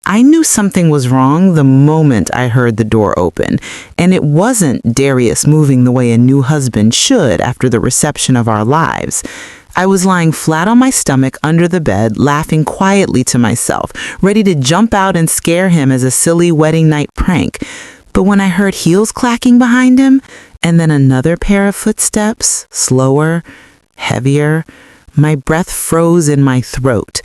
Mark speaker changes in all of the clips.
Speaker 1: I knew something was wrong the moment I heard the door open, and it wasn't Darius moving the way a new husband should after the reception of our lives. I was lying flat on my stomach under the bed, laughing quietly to myself, ready to jump out and scare him as a silly wedding night prank. But when I heard heels clacking behind him, and then another pair of footsteps, slower, heavier, my breath froze in my throat.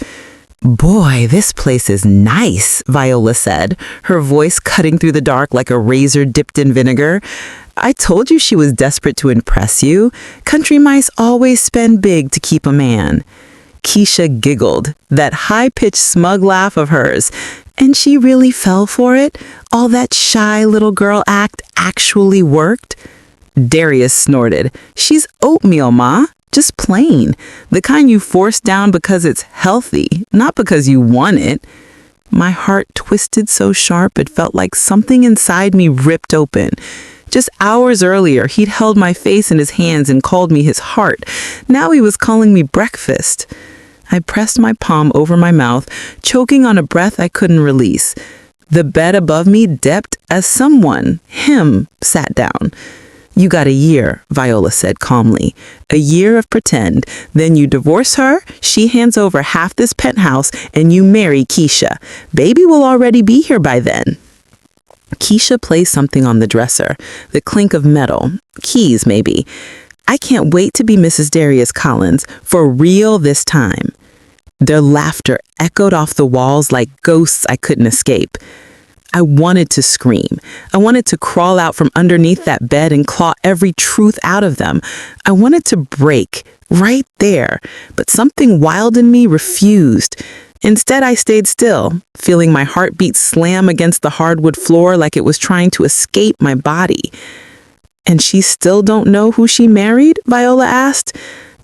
Speaker 1: "Boy, this place is nice," Viola said, her voice cutting through the dark like a razor dipped in vinegar. "I told you she was desperate to impress you. Country mice always spend big to keep a man." Keisha giggled, that high-pitched smug laugh of hers. And she really fell for it? All that shy little girl act actually worked? Darius snorted. "She's oatmeal, Ma. Just plain. The kind you force down because it's healthy, not because you want it." My heart twisted so sharp it felt like something inside me ripped open. Just hours earlier, he'd held my face in his hands and called me his heart. Now he was calling me breakfast. I pressed my palm over my mouth, choking on a breath I couldn't release. The bed above me dipped as him, sat down. "You got a year," Viola said calmly. "A year of pretend. Then you divorce her, she hands over half this penthouse, and you marry Keisha. Baby will already be here by then." Keisha placed something on the dresser, the clink of metal, keys maybe. "I can't wait to be Mrs. Darius Collins, for real this time." Their laughter echoed off the walls like ghosts I couldn't escape. I wanted to scream. I wanted to crawl out from underneath that bed and claw every truth out of them. I wanted to break, right there, but something wild in me refused. Instead, I stayed still, feeling my heartbeat slam against the hardwood floor like it was trying to escape my body. "And she still don't know who she married?" Viola asked.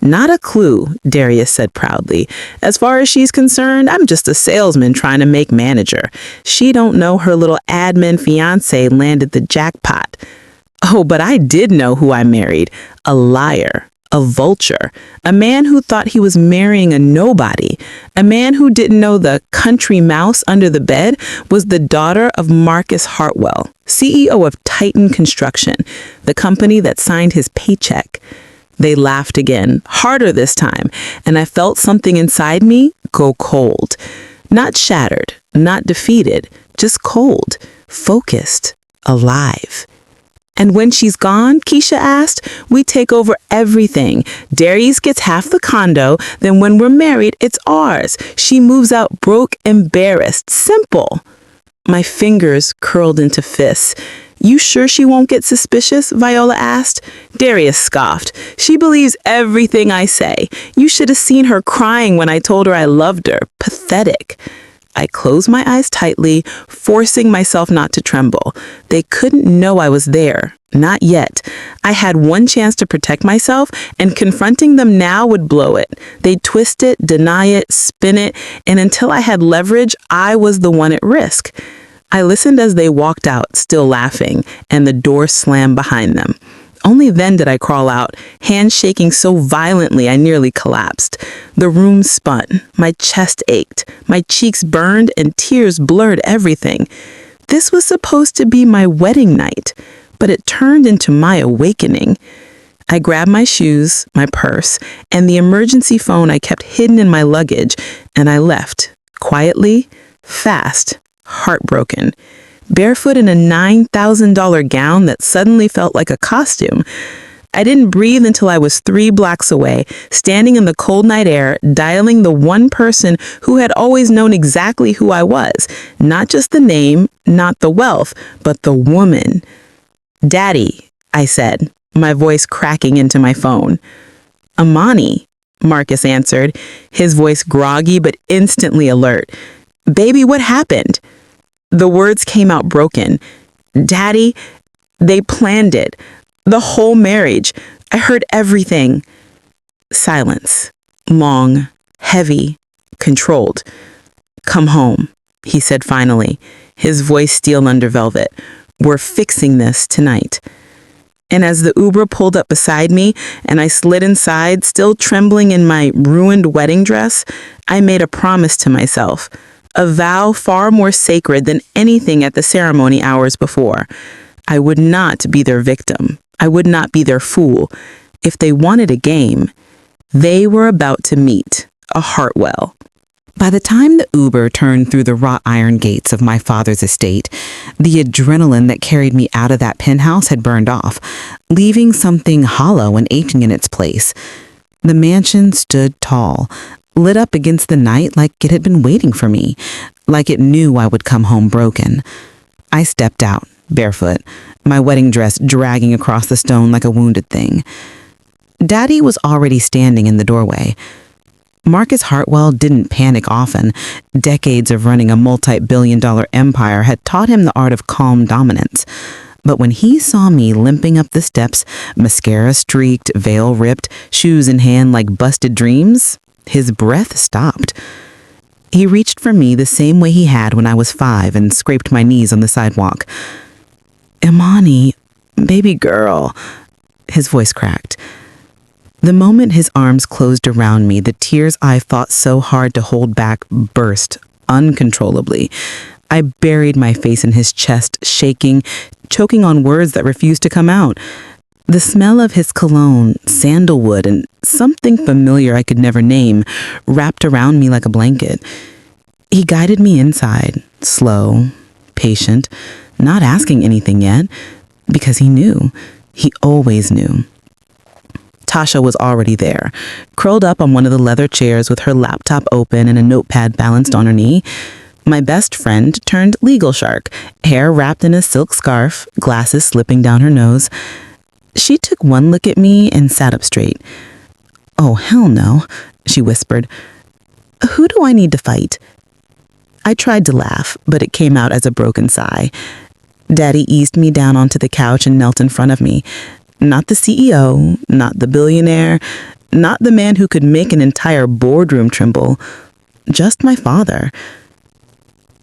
Speaker 1: "Not a clue," Darius said proudly. "As far as she's concerned, I'm just a salesman trying to make manager. She don't know her little admin fiancé landed the jackpot." "Oh, but I did know who I married. A liar. A vulture. A man who thought he was marrying a nobody. A man who didn't know the country mouse under the bed was the daughter of Marcus Hartwell, CEO of Titan Construction, the company that signed his paycheck." They laughed again, harder this time, and I felt something inside me go cold. Not shattered, not defeated, just cold, focused, alive. "And when she's gone," Keisha asked, "we take over everything. Darius gets half the condo, then when we're married, it's ours. She moves out broke, embarrassed. Simple." My fingers curled into fists. "You sure she won't get suspicious?" Viola asked. Darius scoffed. "She believes everything I say. You should have seen her crying when I told her I loved her. Pathetic." I closed my eyes tightly, forcing myself not to tremble. They couldn't know I was there. Not yet. I had one chance to protect myself, and confronting them now would blow it. They'd twist it, deny it, spin it, and until I had leverage, I was the one at risk. I listened as they walked out, still laughing, and the door slammed behind them. Only then did I crawl out, hands shaking so violently I nearly collapsed. The room spun, my chest ached, my cheeks burned, and tears blurred everything. This was supposed to be my wedding night, but it turned into my awakening. I grabbed my shoes, my purse, and the emergency phone I kept hidden in my luggage, and I left, quietly, fast, heartbroken, barefoot in a $9,000 gown that suddenly felt like a costume. I didn't breathe until I was 3 blocks away, standing in the cold night air, dialing the one person who had always known exactly who I was. Not just the name, not the wealth, but the woman. "Daddy," I said, my voice cracking into my phone. "Amani," Marcus answered, his voice groggy but instantly alert. "Baby, what happened?" The words came out broken. "Daddy, they planned it. The whole marriage. I heard everything." Silence. Long, heavy, controlled. "Come home," he said finally, his voice steel under velvet. "We're fixing this tonight." And as the Uber pulled up beside me and I slid inside, still trembling in my ruined wedding dress, I made a promise to myself. a vow far more sacred than anything at the ceremony hours before. I would not be their victim. I would not be their fool. If they wanted a game, they were about to meet a Hartwell. By the time the Uber turned through the wrought iron gates of my father's estate, the adrenaline that carried me out of that penthouse had burned off, leaving something hollow and aching in its place. The mansion stood tall, lit up against the night like it had been waiting for me, like it knew I would come home broken. I stepped out, barefoot, my wedding dress dragging across the stone like a wounded thing. Daddy was already standing in the doorway. Marcus Hartwell didn't panic often. Decades of running a multi-billion-dollar empire had taught him the art of calm dominance. But when he saw me limping up the steps, mascara streaked, veil ripped, shoes in hand like busted dreams, his breath stopped. He reached for me the same way he had when I was 5 and scraped my knees on the sidewalk. "Imani, baby girl," his voice cracked. The moment his arms closed around me, the tears I fought so hard to hold back burst uncontrollably. I buried my face in his chest, shaking, choking on words that refused to come out. The smell of his cologne, sandalwood, and something familiar I could never name wrapped around me like a blanket. He guided me inside, slow, patient, not asking anything yet, because he knew. He always knew. Tasha was already there, curled up on one of the leather chairs with her laptop open and a notepad balanced on her knee. My best friend turned legal shark, hair wrapped in a silk scarf, glasses slipping down her nose. She took one look at me and sat up straight. "Oh, hell no," she whispered. "Who do I need to fight?" I tried to laugh, but it came out as a broken sigh. Daddy eased me down onto the couch and knelt in front of me. Not the CEO, not the billionaire, not the man who could make an entire boardroom tremble. Just my father.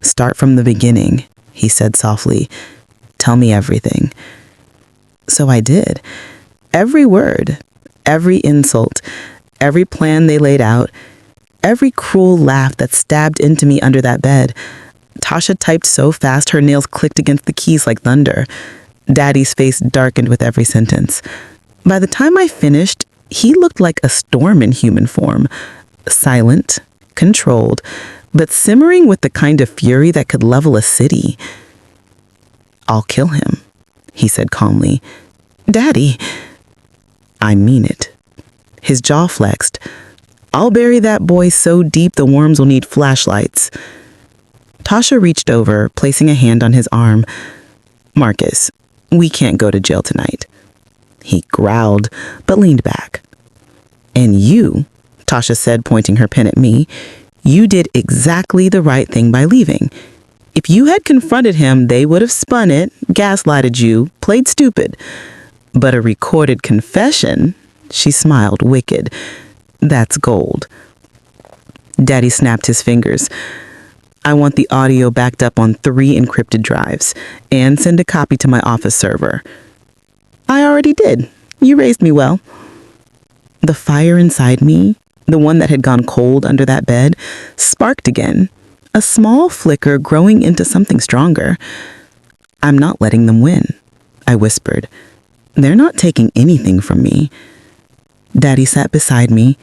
Speaker 1: "Start from the beginning," he said softly. "Tell me everything." So I did. Every word, every insult, every plan they laid out, every cruel laugh that stabbed into me under that bed. Tasha typed so fast her nails clicked against the keys like thunder. Daddy's face darkened with every sentence. By the time I finished, he looked like a storm in human form. Silent, controlled, but simmering with the kind of fury that could level a city. "I'll kill him," he said calmly. "Daddy." "I mean it." His jaw flexed. "I'll bury that boy so deep the worms will need flashlights." Tasha reached over, placing a hand on his arm. "Marcus, we can't go to jail tonight." He growled, but leaned back. "And you," Tasha said, pointing her pen at me, "you did exactly the right thing by leaving. If you had confronted him, they would have spun it, gaslighted you, played stupid. But a recorded confession," she smiled, wicked, "that's gold." Daddy snapped his fingers. "I want the audio backed up on 3 encrypted drives, and send a copy to my office server." "I already did. You raised me well." The fire inside me, the one that had gone cold under that bed, sparked again, a small flicker growing into something stronger. "I'm not letting them win," I whispered. "They're not taking anything from me." Daddy sat beside me.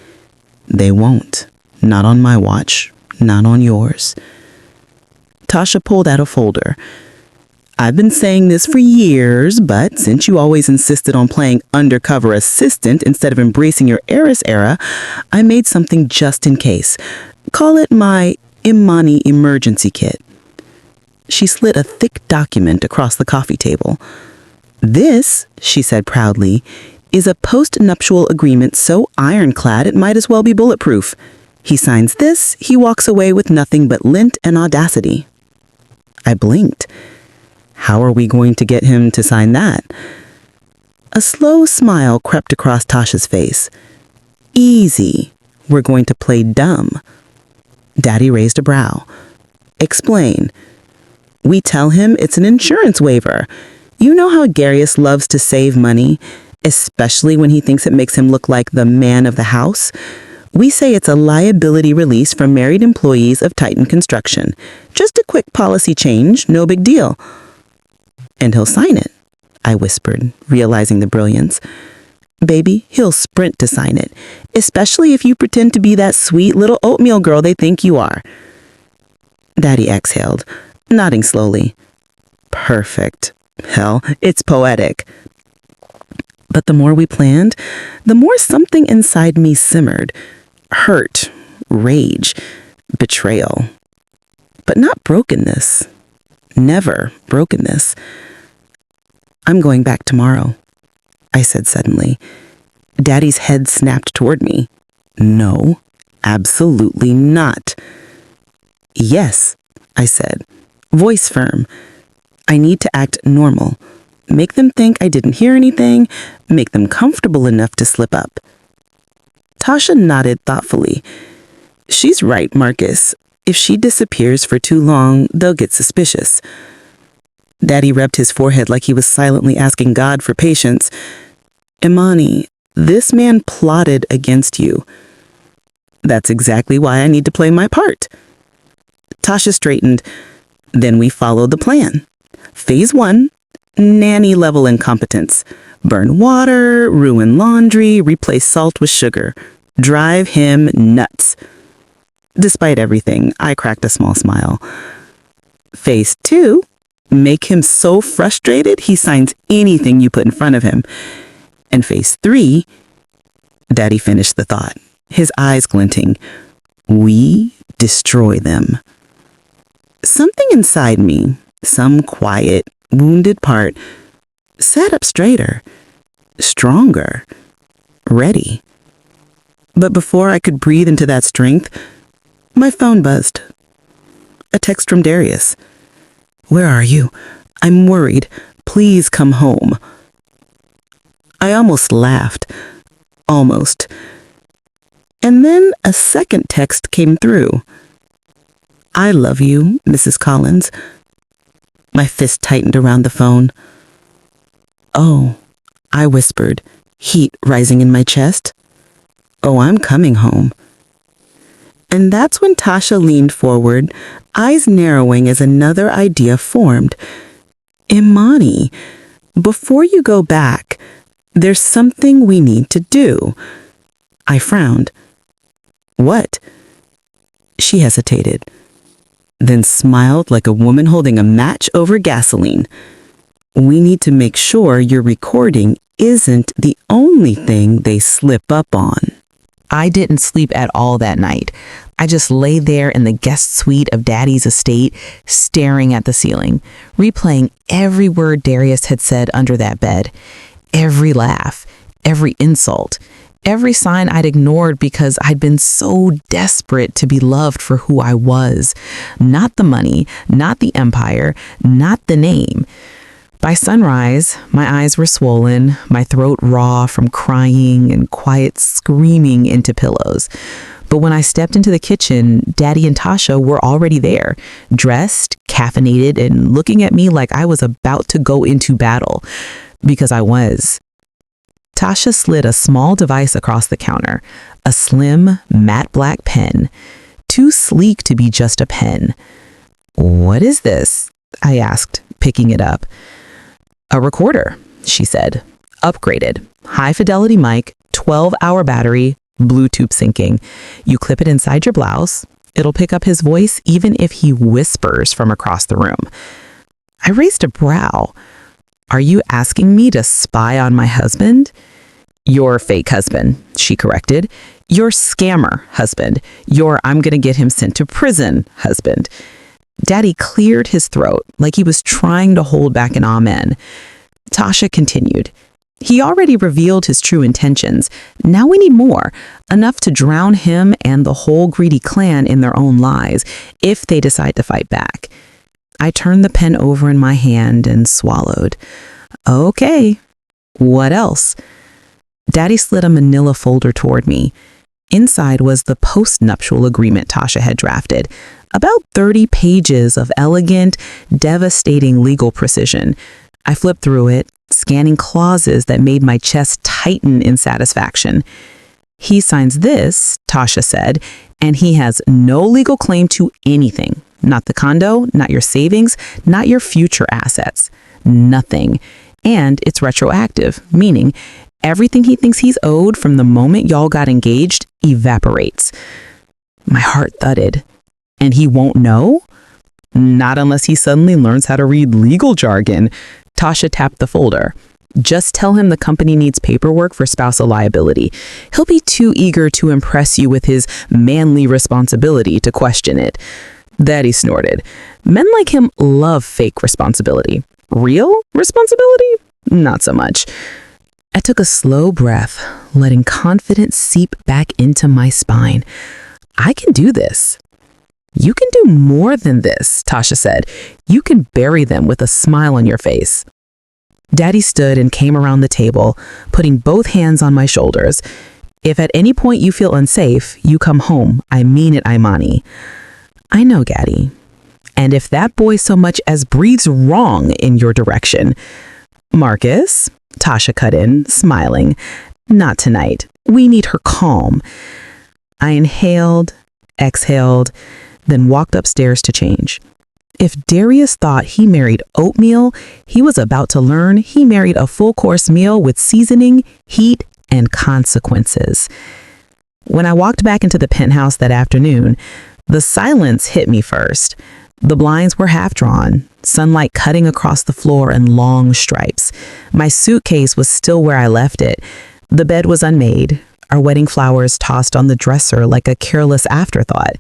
Speaker 1: "They won't. Not on my watch. Not on yours." Tasha pulled out a folder. "I've been saying this for years, but since you always insisted on playing undercover assistant instead of embracing your heiress era, I made something just in case. Call it my Imani emergency kit." She slid a thick document across the coffee table. "This," she said proudly, "is a post-nuptial agreement so ironclad it might as well be bulletproof. He signs this, he walks away with nothing but lint and audacity." I blinked. "How are we going to get him to sign that?" A slow smile crept across Tasha's face. "Easy. We're going to play dumb." Daddy raised a brow. "Explain." "We tell him it's an insurance waiver. You know how Garius loves to save money, especially when he thinks it makes him look like the man of the house? We say it's a liability release from married employees of Titan Construction. Just a quick policy change, no big deal. And he'll sign it, I whispered, realizing the brilliance. Baby, he'll sprint to sign it, especially if you pretend to be that sweet little oatmeal girl they think you are. Daddy exhaled, nodding slowly. Perfect. Hell, it's poetic. But the more we planned, the more something inside me simmered. Hurt, rage, betrayal. But not brokenness. Never brokenness. I'm going back tomorrow, I said suddenly. Daddy's head snapped toward me. No, absolutely not. Yes, I said, voice firm. I need to act normal. Make them think I didn't hear anything, make them comfortable enough to slip up. Tasha nodded thoughtfully. She's right, Marcus. If she disappears for too long, they'll get suspicious. Daddy rubbed his forehead like he was silently asking God for patience. Imani, this man plotted against you. That's exactly why I need to play my part. Tasha straightened. Then we followed the plan. Phase 1, nanny-level incompetence. Burn water, ruin laundry, replace salt with sugar. Drive him nuts. Despite everything, I cracked a small smile. Phase 2, make him so frustrated he signs anything you put in front of him. And phase 3, Daddy finished the thought, his eyes glinting. We destroy them. Something inside me, some quiet, wounded part, sat up straighter, stronger, ready. But before I could breathe into that strength, my phone buzzed. A text from Darius. Where are you? I'm worried. Please come home. I almost laughed. Almost. And then a second text came through. I love you, Mrs. Collins. My fist tightened around the phone. Oh, I whispered, heat rising in my chest. Oh, I'm coming home. And that's when Tasha leaned forward, eyes narrowing as another idea formed. Imani, before you go back, there's something we need to do. I frowned. What? She hesitated, then smiled like a woman holding a match over gasoline. We need to make sure your recording isn't the only thing they slip up on. I didn't sleep at all that night. I just lay there in the guest suite of Daddy's estate, staring at the ceiling, replaying every word Darius had said under that bed, every laugh, every insult, every sign I'd ignored because I'd been so desperate to be loved for who I was. Not the money, not the empire, not the name. By sunrise, my eyes were swollen, my throat raw from crying and quiet screaming into pillows. But when I stepped into the kitchen, Daddy and Tasha were already there, dressed, caffeinated, and looking at me like I was about to go into battle. Because I was. Tasha slid a small device across the counter, a slim, matte black pen, too sleek to be just a pen. What is this? I asked, picking it up. A recorder, she said. Upgraded. High-fidelity mic, 12-hour battery, Bluetooth syncing. You clip it inside your blouse. It'll pick up his voice even if he whispers from across the room. I raised a brow. Are you asking me to spy on my husband? Your fake husband, she corrected. Your scammer husband. Your I'm gonna get him sent to prison husband. Daddy cleared his throat like he was trying to hold back an amen. Tasha continued. He already revealed his true intentions. Now we need more, enough to drown him and the whole greedy clan in their own lies, if they decide to fight back. I turned the pen over in my hand and swallowed. Okay, what else? Daddy slid a manila folder toward me. Inside was the post-nuptial agreement Tasha had drafted. About 30 pages of elegant, devastating legal precision. I flipped through it, scanning clauses that made my chest tighten in satisfaction. He signs this, Tasha said, and he has no legal claim to anything. Not the condo, not your savings, not your future assets. Nothing. And it's retroactive, meaning everything he thinks he's owed from the moment y'all got engaged evaporates. My heart thudded. And he won't know? Not unless he suddenly learns how to read legal jargon. Tasha tapped the folder. Just tell him the company needs paperwork for spousal liability. He'll be too eager to impress you with his manly responsibility to question it. Daddy snorted. Men like him love fake responsibility. Real responsibility? Not so much. I took a slow breath, letting confidence seep back into my spine. I can do this. You can do more than this, Tasha said. You can bury them with a smile on your face. Daddy stood and came around the table, putting both hands on my shoulders. If at any point you feel unsafe, you come home. I mean it, Imani. I know, Gaddy. And if that boy so much as breathes wrong in your direction. Marcus, Tasha cut in, smiling. Not tonight. We need her calm. I inhaled, exhaled, then walked upstairs to change. If Darius thought he married oatmeal, he was about to learn he married a full-course meal with seasoning, heat, and consequences. When I walked back into the penthouse that afternoon, the silence hit me first. The blinds were half drawn, sunlight cutting across the floor in long stripes. My suitcase was still where I left it. The bed was unmade, our wedding flowers tossed on the dresser like a careless afterthought.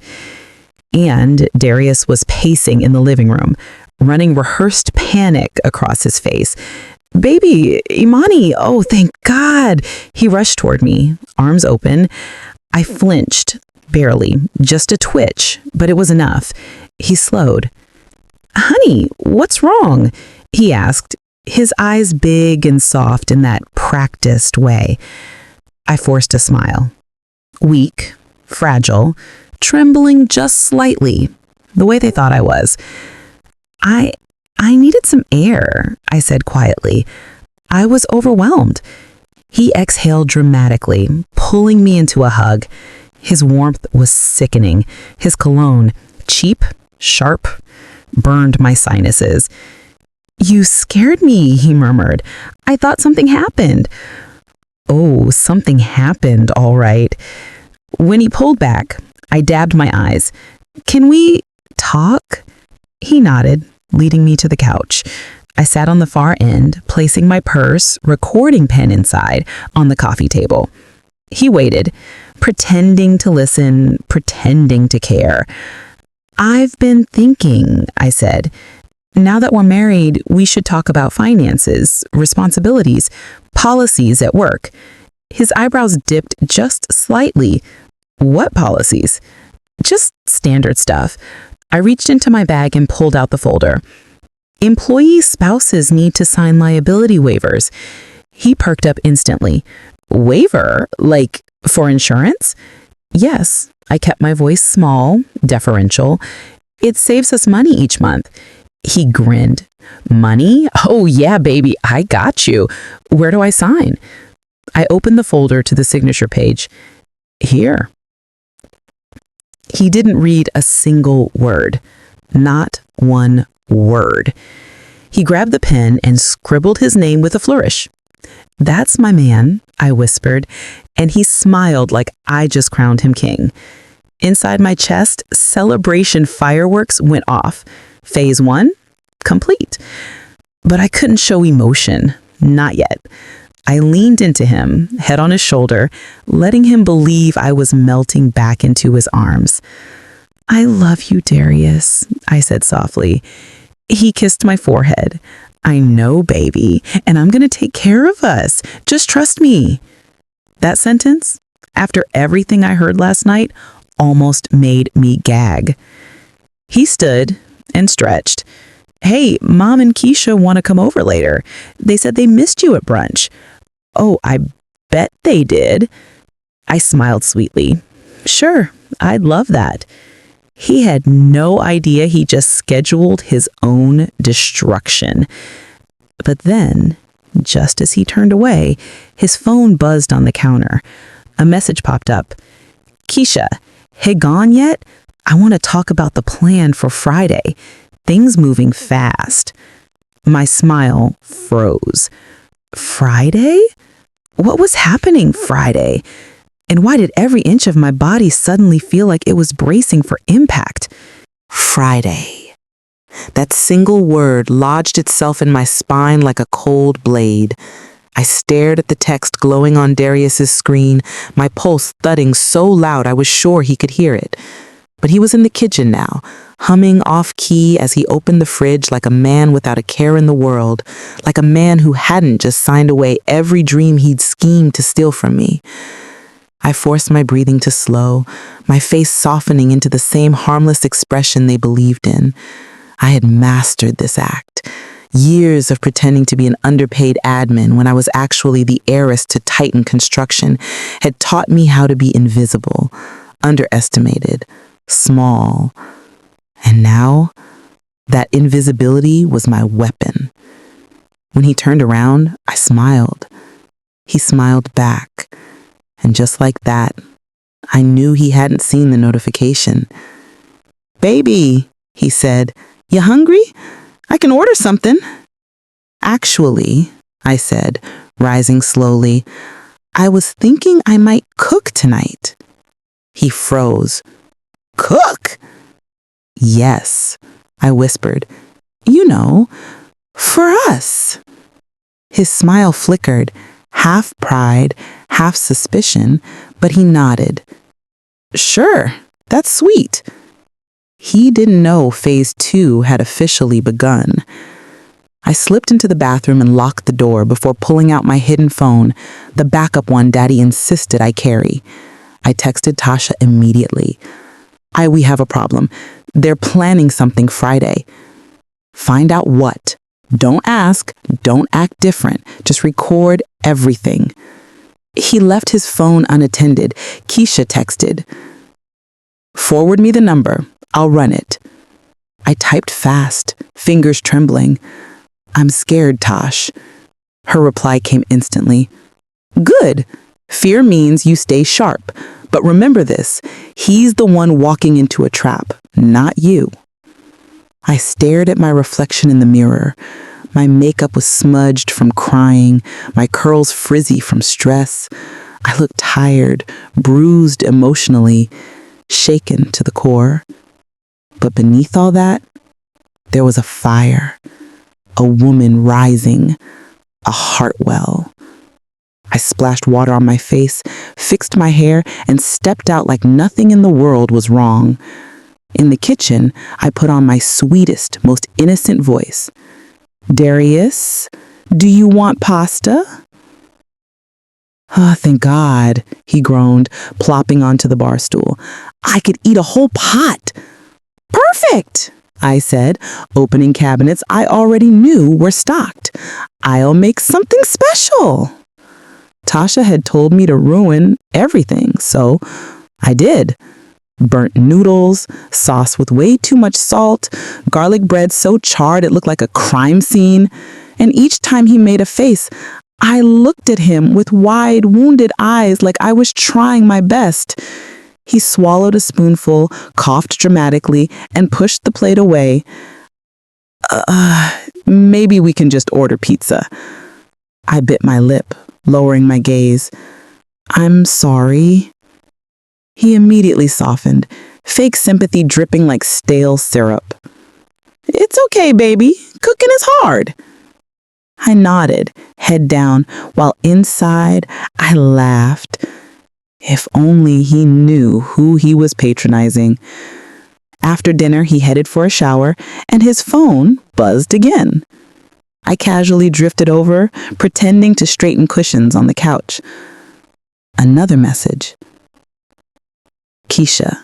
Speaker 1: And Darius was pacing in the living room, running rehearsed panic across his face. Baby, Imani, oh, thank God. He rushed toward me, arms open. I flinched, barely, just a twitch, but it was enough. He slowed. Honey, what's wrong? He asked, his eyes big and soft in that practiced way. I forced a smile. Weak, fragile, trembling just slightly, the way they thought I was. I needed some air, I said quietly. I was overwhelmed. He exhaled dramatically, pulling me into a hug. His warmth was sickening. His cologne, cheap, sharp, burned my sinuses. You scared me, he murmured. I thought something happened. Oh, something happened, all right. When he pulled back, I dabbed my eyes. Can we talk? He nodded, leading me to the couch. I sat on the far end, placing my purse, recording pen inside, on the coffee table. He waited, pretending to listen, pretending to care. I've been thinking, I said. Now that we're married, we should talk about finances, responsibilities, policies at work. His eyebrows dipped just slightly. What policies? Just standard stuff. I reached into my bag and pulled out the folder. Employee spouses need to sign liability waivers. He perked up instantly. Waiver? Like for insurance? Yes. I kept my voice small, deferential. It saves us money each month. He grinned. Money? Oh yeah, baby, I got you. Where do I sign? I opened the folder to the signature page. Here. He didn't read a single word. Not one word. He grabbed the pen and scribbled his name with a flourish. That's my man, I whispered, and he smiled like I just crowned him king. Inside my chest, celebration fireworks went off. Phase 1, complete. But I couldn't show emotion, not yet. I leaned into him, head on his shoulder, letting him believe I was melting back into his arms. I love you, Darius, I said softly. He kissed my forehead. I know, baby, and I'm going to take care of us. Just trust me. That sentence, after everything I heard last night, almost made me gag. He stood and stretched. Hey, Mom and Keisha want to come over later. They said they missed you at brunch. Oh, I bet they did. I smiled sweetly. Sure, I'd love that. He had no idea he just scheduled his own destruction. But then, just as he turned away, his phone buzzed on the counter. A message popped up. Keisha, hey, gone yet? I want to talk about the plan for Friday. Things moving fast. My smile froze. Friday? What was happening Friday? And why did every inch of my body suddenly feel like it was bracing for impact? Friday. That single word lodged itself in my spine like a cold blade. I stared at the text glowing on Darius's screen, my pulse thudding so loud I was sure he could hear it. But he was in the kitchen now, humming off-key as he opened the fridge like a man without a care in the world, like a man who hadn't just signed away every dream he'd schemed to steal from me. I forced my breathing to slow, my face softening into the same harmless expression they believed in. I had mastered this act. Years of pretending to be an underpaid admin when I was actually the heiress to Titan Construction had taught me how to be invisible, underestimated, small. And now, that invisibility was my weapon. When he turned around, I smiled. He smiled back. And just like that, I knew he hadn't seen the notification. "Baby," he said, "you hungry? I can order something." "Actually," I said, rising slowly, "I was thinking I might cook tonight." He froze. "Cook?" "Yes," I whispered. "You know, for us." His smile flickered, half pride, half suspicion, but he nodded. "Sure, that's sweet." He didn't know phase 2 had officially begun. I slipped into the bathroom and locked the door before pulling out my hidden phone, the backup one Daddy insisted I carry. I texted Tasha immediately. We have a problem. They're planning something Friday." "Find out what. Don't ask, don't act different. Just record everything." He left his phone unattended. Keisha texted, "Forward me the number. I'll run it." I typed fast, fingers trembling. "I'm scared, Tosh." Her reply came instantly. "Good. Fear means you stay sharp. But remember this, he's the one walking into a trap, not you." I stared at my reflection in the mirror. My makeup was smudged from crying, my curls frizzy from stress. I looked tired, bruised emotionally, shaken to the core. But beneath all that, there was a fire, a woman rising, a heart well. I splashed water on my face, fixed my hair, and stepped out like nothing in the world was wrong. In the kitchen, I put on my sweetest, most innocent voice. "Darius, do you want pasta?" "Oh, thank God," he groaned, plopping onto the bar stool. "I could eat a whole pot." "Perfect," I said, opening cabinets I already knew were stocked. "I'll make something special." Tasha had told me to ruin everything, so I did. Burnt noodles, sauce with way too much salt, garlic bread so charred it looked like a crime scene. And each time he made a face, I looked at him with wide, wounded eyes like I was trying my best. He swallowed a spoonful, coughed dramatically, and pushed the plate away. Maybe we can just order pizza." I bit my lip, lowering my gaze. "I'm sorry." He immediately softened, fake sympathy dripping like stale syrup. "It's okay, baby. Cooking is hard." I nodded, head down, while inside I laughed. If only he knew who he was patronizing. After dinner, he headed for a shower, and his phone buzzed again. I casually drifted over, pretending to straighten cushions on the couch. Another message. "Keisha,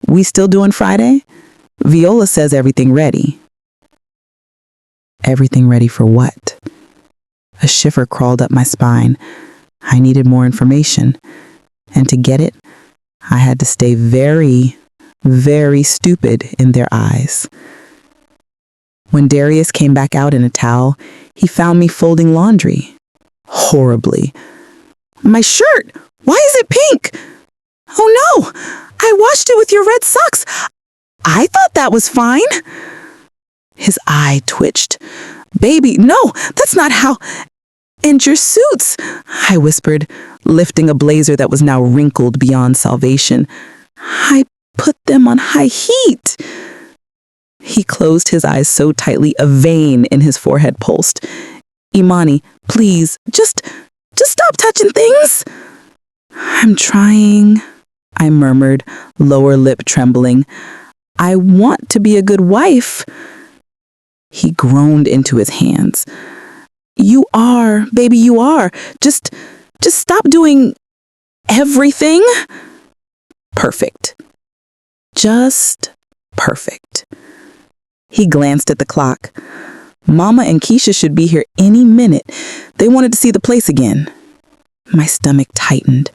Speaker 1: we still doing Friday? Viola says everything ready." Everything ready for what? A shiver crawled up my spine. I needed more information, and to get it, I had to stay very, very stupid in their eyes. When Darius came back out in a towel, he found me folding laundry. Horribly. "My shirt! Why is it pink? Oh no, I washed it with your red socks. I thought that was fine. His eye twitched. Baby, no, that's not how. And your suits, I whispered, lifting a blazer that was now wrinkled beyond salvation. I put them on high heat. He closed his eyes so tightly a vein in his forehead pulsed. Imani, please, just stop touching things. I'm trying, I murmured, lower lip trembling. I want to be a good wife. He groaned into his hands. You are, baby, you are. Just stop doing everything. Perfect. Just perfect. He glanced at the clock. Mama and Keisha should be here any minute. They wanted to see the place again. My stomach tightened.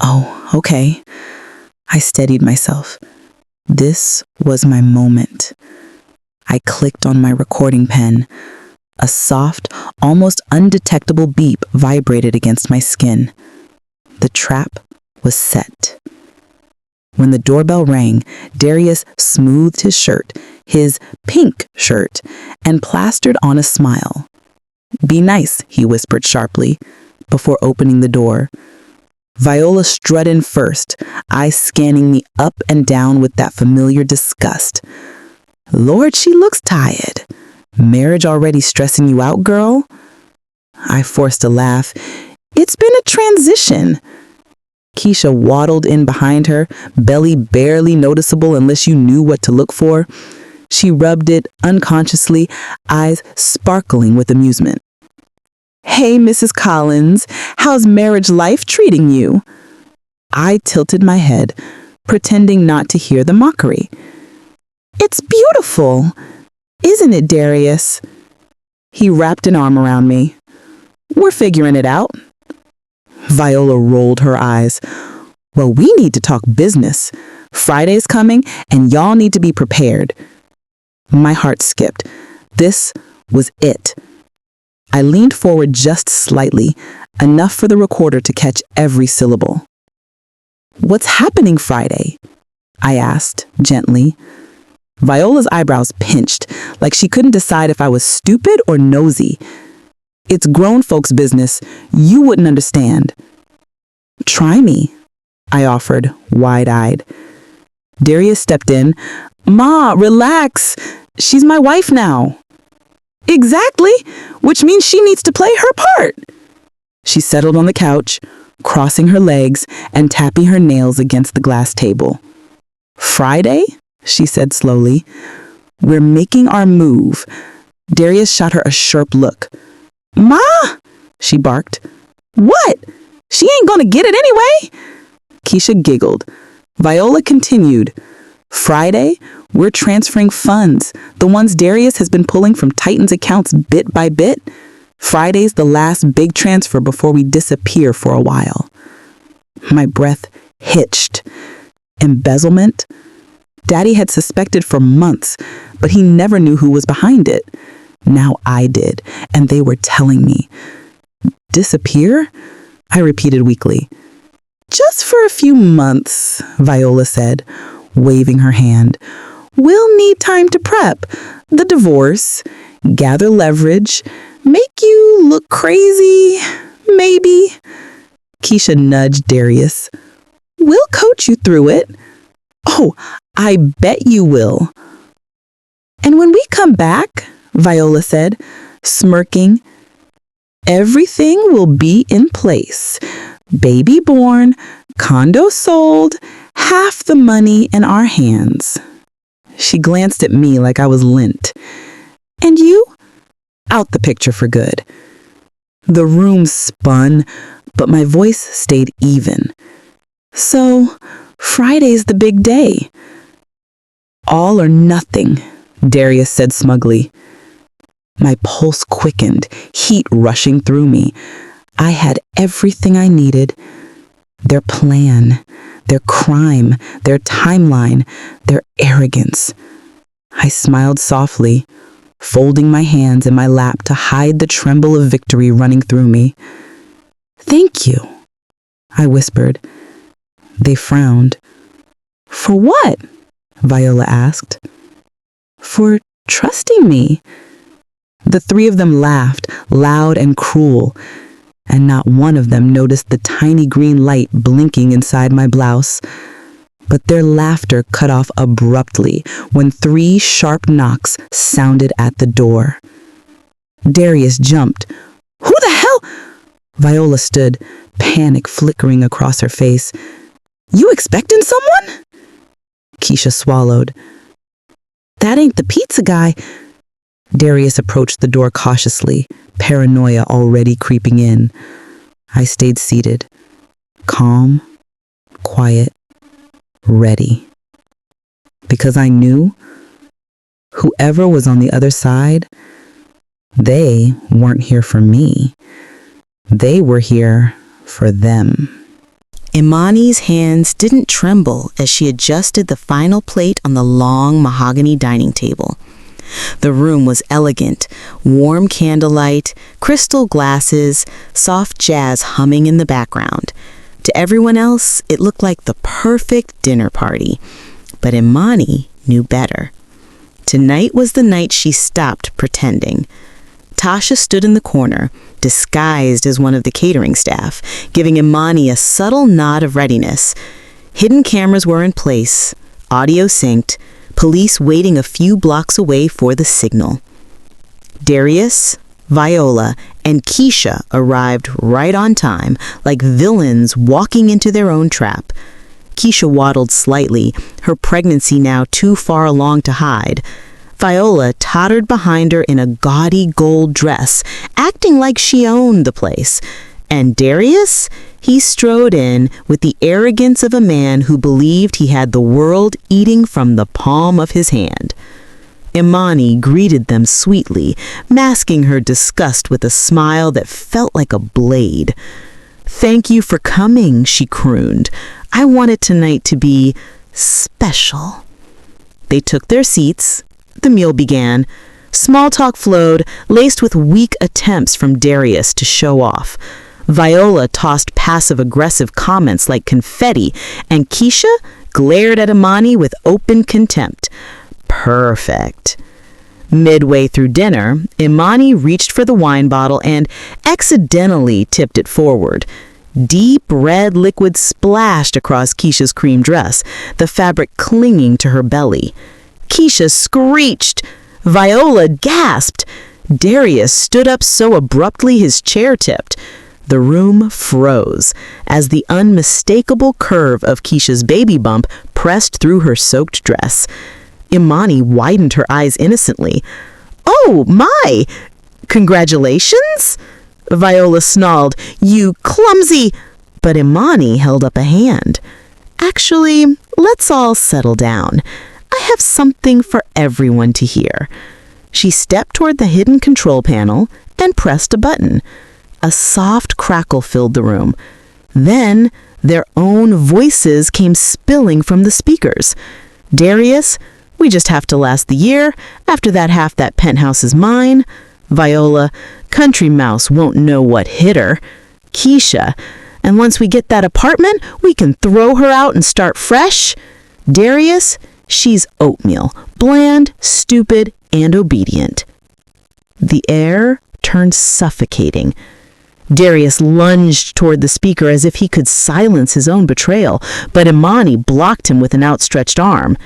Speaker 1: Oh, okay. I steadied myself. This was my moment. I clicked on my recording pen. A soft, almost undetectable beep vibrated against my skin. The trap was set. When the doorbell rang, Darius smoothed his shirt, his pink shirt, and plastered on a smile. Be nice, he whispered sharply, before opening the door. Viola strut in first, eyes scanning me up and down with that familiar disgust. Lord, she looks tired. Marriage already stressing you out, girl? I forced a laugh. It's been a transition. Keisha waddled in behind her, belly barely noticeable unless you knew what to look for. She rubbed it unconsciously, eyes sparkling with amusement. Hey, Mrs. Collins, how's marriage life treating you? I tilted my head, pretending not to hear the mockery. It's beautiful, isn't it, Darius? He wrapped an arm around me. We're figuring it out. Viola rolled her eyes. Well, we need to talk business. Friday's coming, and y'all need to be prepared. My heart skipped. This was it. I leaned forward just slightly, enough for the recorder to catch every syllable. What's happening Friday? I asked, gently. Viola's eyebrows pinched, like she couldn't decide if I was stupid or nosy. It's grown folks' business. You wouldn't understand. Try me, I offered, wide-eyed. Darius stepped in. Ma, relax. She's my wife now. Exactly, which means she needs to play her part. She settled on the couch, crossing her legs and tapping her nails against the glass table. Friday? She said slowly. We're making our move. Darius shot her a sharp look. Ma! She barked. What? She ain't gonna get it anyway. Keisha giggled. Viola continued. Friday, we're transferring funds, the ones Darius has been pulling from Titan's accounts bit by bit. Friday's the last big transfer before we disappear for a while. My breath hitched. Embezzlement? Daddy had suspected for months, but he never knew who was behind it. Now I did, and they were telling me. Disappear? I repeated weakly. Just for a few months, Viola said, waving her hand. We'll need time to prep. The divorce, gather leverage, make you look crazy, maybe. Keisha nudged Darius. We'll coach you through it. Oh, I bet you will. And when we come back, Viola said, smirking, everything will be in place. Baby born, condo sold, half the money in our hands. She glanced at me like I was lint. And you? Out the picture for good. The room spun, but my voice stayed even. So, Friday's the big day. All or nothing, Darius said smugly. My pulse quickened, heat rushing through me. I had everything I needed. Their plan, their crime, their timeline, their arrogance. I smiled softly, folding my hands in my lap to hide the tremble of victory running through me. Thank you. I whispered. They frowned. For what? Viola asked. For trusting me. The three of them laughed, loud and cruel, and not one of them noticed the tiny green light blinking inside my blouse. But their laughter cut off abruptly when 3 sharp knocks sounded at the door. Darius jumped. Who the hell? Viola stood, panic flickering across her face. You expecting someone? Keisha swallowed. That ain't the pizza guy. Darius approached the door cautiously, paranoia already creeping in. I stayed seated, calm, quiet, ready. Because I knew whoever was on the other side, they weren't here for me. They were here for them. Imani's hands didn't tremble as she adjusted the final plate on the long mahogany dining table. The room was elegant, warm candlelight, crystal glasses, soft jazz humming in the background. To everyone else, it looked like the perfect dinner party. But Imani knew better. Tonight was the night she stopped pretending. Tasha stood in the corner, disguised as one of the catering staff, giving Imani a subtle nod of readiness. Hidden cameras were in place, audio synced, police waiting a few blocks away for the signal. Darius, Viola, and Keisha arrived right on time, like villains walking into their own trap. Keisha waddled slightly, her pregnancy now too far along to hide. Viola tottered behind her in a gaudy gold dress, acting like she owned the place. And Darius? He strode in with the arrogance of a man who believed he had the world eating from the palm of his hand. Imani greeted them sweetly, masking her disgust with a smile that felt like a blade. "Thank you for coming," she crooned. "I wanted tonight to be special." They took their seats. The meal began. Small talk flowed, laced with weak attempts from Darius to show off. Viola tossed passive-aggressive comments like confetti, and Keisha glared at Imani with open contempt. Perfect. Midway through dinner, Imani reached for the wine bottle and accidentally tipped it forward. Deep red liquid splashed across Keisha's cream dress, the fabric clinging to her belly. Keisha screeched. Viola gasped. Darius stood up so abruptly his chair tipped. The room froze as the unmistakable curve of Keisha's baby bump pressed through her soaked dress. Imani widened her eyes innocently. "Oh, my! Congratulations?" Viola snarled. "You clumsy—" But Imani held up a hand. "Actually, let's all settle down. I have something for everyone to hear." She stepped toward the hidden control panel and pressed a button. A soft crackle filled the room. Then their own voices came spilling from the speakers. Darius, "We just have to last the year. After that, half that penthouse is mine." Viola, "Country Mouse won't know what hit her." Keisha, "And once we get that apartment, we can throw her out and start fresh." Darius, "She's oatmeal, bland, stupid, and obedient." The air turned suffocating. Darius lunged toward the speaker as if he could silence his own betrayal, but Imani blocked him with an outstretched arm.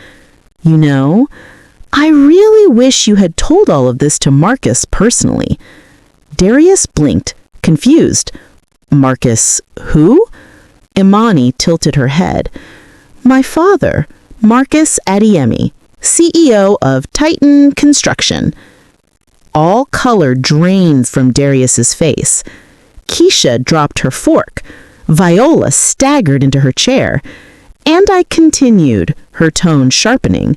Speaker 1: "You know, I really wish you had told all of this to Marcus personally." Darius blinked, confused. "Marcus who?" Imani tilted her head. "My father, Marcus Adiemi, CEO of Titan Construction." All color drained from Darius's face. Keisha dropped her fork. Viola staggered into her chair. "And I continued," her tone sharpening.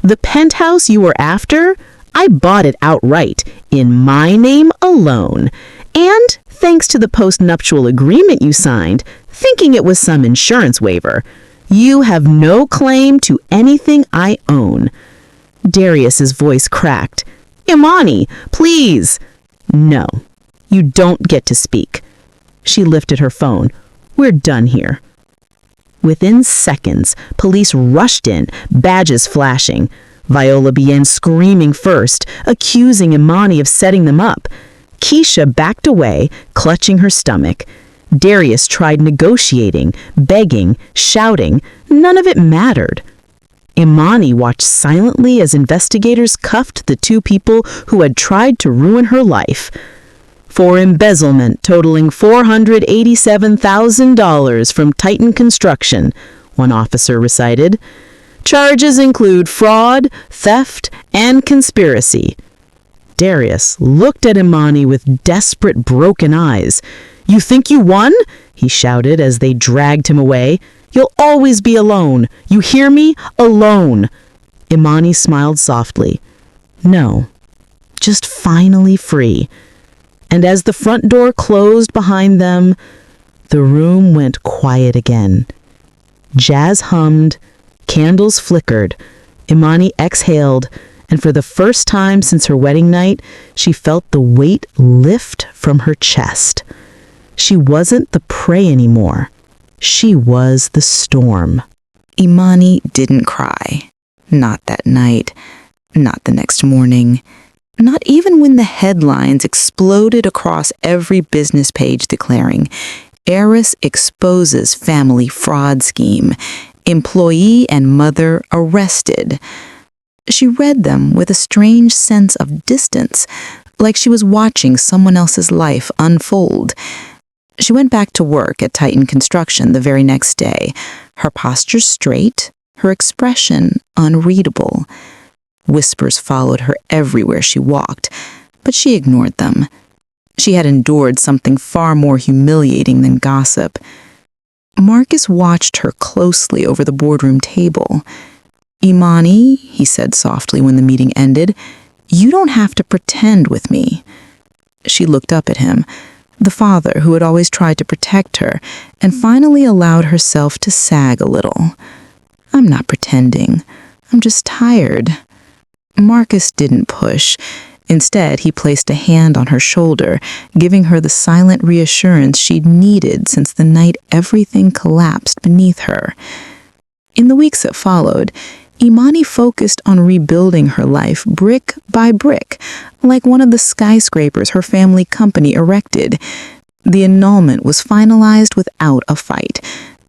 Speaker 1: "The penthouse you were after, I bought it outright, in my name alone. And thanks to the post-nuptial agreement you signed, thinking it was some insurance waiver. You have no claim to anything I own." Darius's voice cracked. "Imani, please." "No, you don't get to speak." She lifted her phone. We're done here." Within seconds, police rushed in, badges flashing. Viola began screaming first, accusing Imani of setting them up. Keisha backed away, clutching her stomach. Darius tried negotiating, begging, shouting. None of it mattered. Imani watched silently as investigators cuffed the two people who had tried to ruin her life. For embezzlement totaling $487,000 from Titan Construction, one officer recited. Charges include fraud, theft, and conspiracy. Darius looked at Imani with desperate, broken eyes. "You think you won?" he shouted as they dragged him away. "You'll always be alone. You hear me? Alone." Imani smiled softly. "No, just finally free." And as the front door closed behind them, the room went quiet again. Jazz hummed, candles flickered, Imani exhaled, and for the first time since her wedding night, she felt the weight lift from her chest. She wasn't the prey anymore. She was the storm. Imani didn't cry. Not that night. Not the next morning. Not even when the headlines exploded across every business page declaring, "Heiress exposes family fraud scheme. Employee and mother arrested." She read them with a strange sense of distance, like she was watching someone else's life unfold. She went back to work at Titan Construction the very next day, her posture straight, her expression unreadable. Whispers followed her everywhere she walked, but she ignored them. She had endured something far more humiliating than gossip. Marcus watched her closely over the boardroom table. "Imani," he said softly when the meeting ended, "you don't have to pretend with me." She looked up at him, the father who had always tried to protect her, and finally allowed herself to sag a little. "I'm not pretending. I'm just tired." Marcus didn't push. Instead, he placed a hand on her shoulder, giving her the silent reassurance she'd needed since the night everything collapsed beneath her. In the weeks that followed, Imani focused on rebuilding her life brick by brick, like one of the skyscrapers her family company erected. The annulment was finalized without a fight.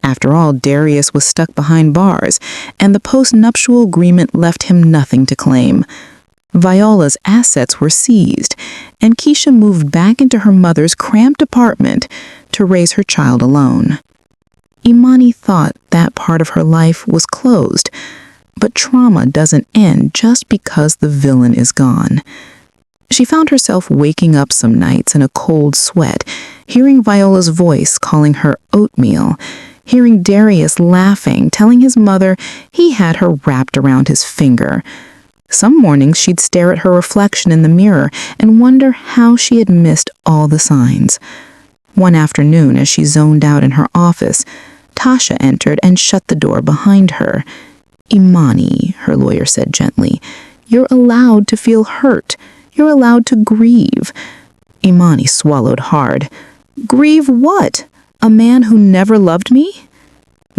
Speaker 1: After all, Darius was stuck behind bars, and the post-nuptial agreement left him nothing to claim. Viola's assets were seized, and Keisha moved back into her mother's cramped apartment to raise her child alone. Imani thought that part of her life was closed, but trauma doesn't end just because the villain is gone. She found herself waking up some nights in a cold sweat, hearing Viola's voice calling her oatmeal, hearing Darius laughing, telling his mother he had her wrapped around his finger. Some mornings she'd stare at her reflection in the mirror and wonder how she had missed all the signs. One afternoon, as she zoned out in her office, Tasha entered and shut the door behind her. "Imani," her lawyer said gently, "you're allowed to feel hurt. You're allowed to grieve." Imani swallowed hard. "Grieve what? A man who never loved me?"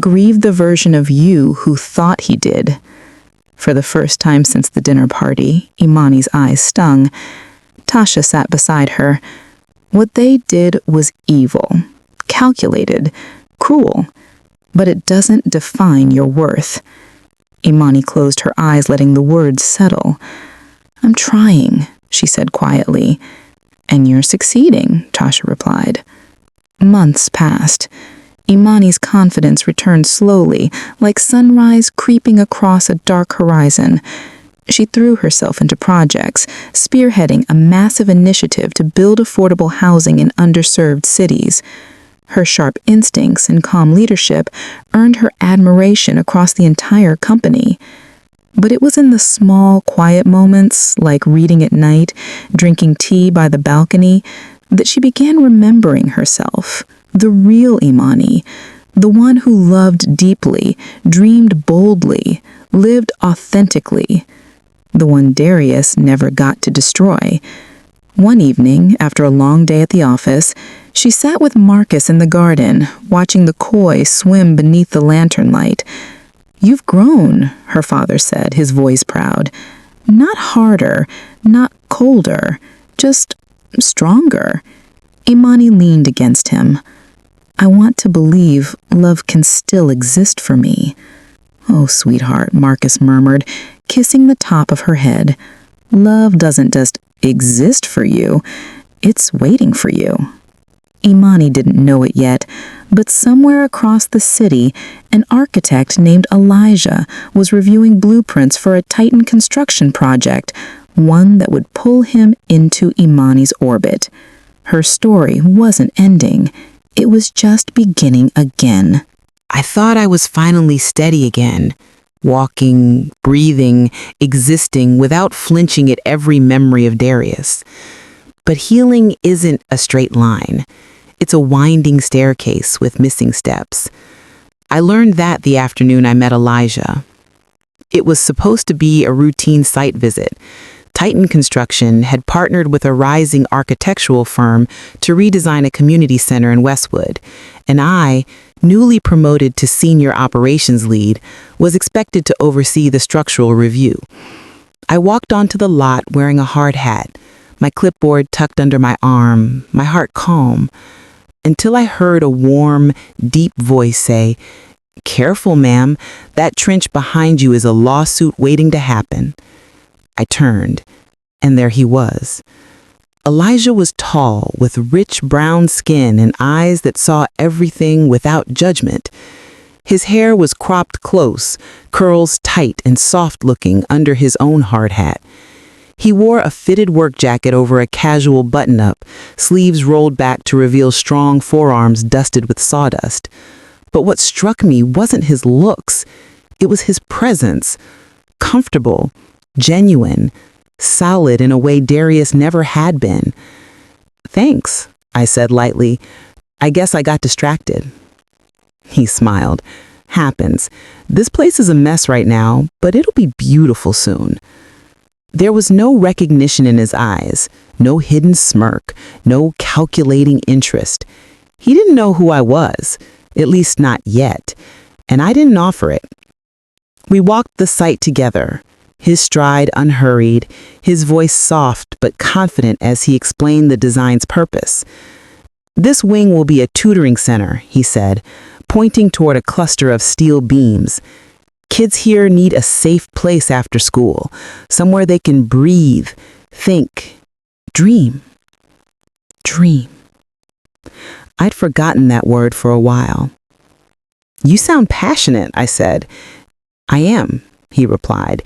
Speaker 1: "Grieve the version of you who thought he did." For the first time since the dinner party, Imani's eyes stung. Tasha sat beside her. What they did was evil, calculated, cruel, but it doesn't define your worth. Imani closed her eyes, letting the words settle. "I'm trying," she said quietly. "And you're succeeding," Tasha replied. Months passed. Imani's confidence returned slowly, like sunrise creeping across a dark horizon. She threw herself into projects, spearheading a massive initiative to build affordable housing in underserved cities. Her sharp instincts and calm leadership earned her admiration across the entire company. But it was in the small, quiet moments, like reading at night, drinking tea by the balcony, that she began remembering herself, the real Imani, the one who loved deeply, dreamed boldly, lived authentically, the one Darius never got to destroy. One evening, after a long day at the office,
Speaker 2: She sat with Marcus in the garden, watching the koi swim beneath the lantern light. "You've grown," her father said, his voice proud. "Not harder, not colder, just stronger." Imani leaned against him. "I want to believe love can still exist for me." "Oh, sweetheart," Marcus murmured, kissing the top of her head. "Love doesn't just exist for you, it's waiting for you." Imani didn't know it yet, but somewhere across the city, an architect named Elijah was reviewing blueprints for a Titan construction project, one that would pull him into Imani's orbit. Her story wasn't ending. It was just beginning again.
Speaker 1: I thought I was finally steady again, walking, breathing, existing without flinching at every memory of Darius. But healing isn't a straight line. It's a winding staircase with missing steps. I learned that the afternoon I met Elijah. It was supposed to be a routine site visit. Titan Construction had partnered with a rising architectural firm to redesign a community center in Westwood, and I, newly promoted to senior operations lead, was expected to oversee the structural review. I walked onto the lot wearing a hard hat, my clipboard tucked under my arm, my heart calm, until I heard a warm, deep voice say, "Careful, ma'am, that trench behind you is a lawsuit waiting to happen." I turned, and there he was. Elijah was tall, with rich brown skin and eyes that saw everything without judgment. His hair was cropped close, curls tight and soft-looking under his own hard hat. He wore a fitted work jacket over a casual button-up, sleeves rolled back to reveal strong forearms dusted with sawdust. But what struck me wasn't his looks. It was his presence. Comfortable, genuine, solid in a way Darius never had been. "Thanks," I said lightly. "I guess I got distracted." He smiled. "Happens. This place is a mess right now, but it'll be beautiful soon." There was no recognition in his eyes, no hidden smirk, no calculating interest. He didn't know who I was, at least not yet, and I didn't offer it. We walked the site together, his stride unhurried, his voice soft but confident as he explained the design's purpose. "This wing will be a tutoring center," he said, pointing toward a cluster of steel beams. "Kids here need a safe place after school, somewhere they can breathe, think, dream." Dream. I'd forgotten that word for a while. "You sound passionate," I said. "I am," he replied.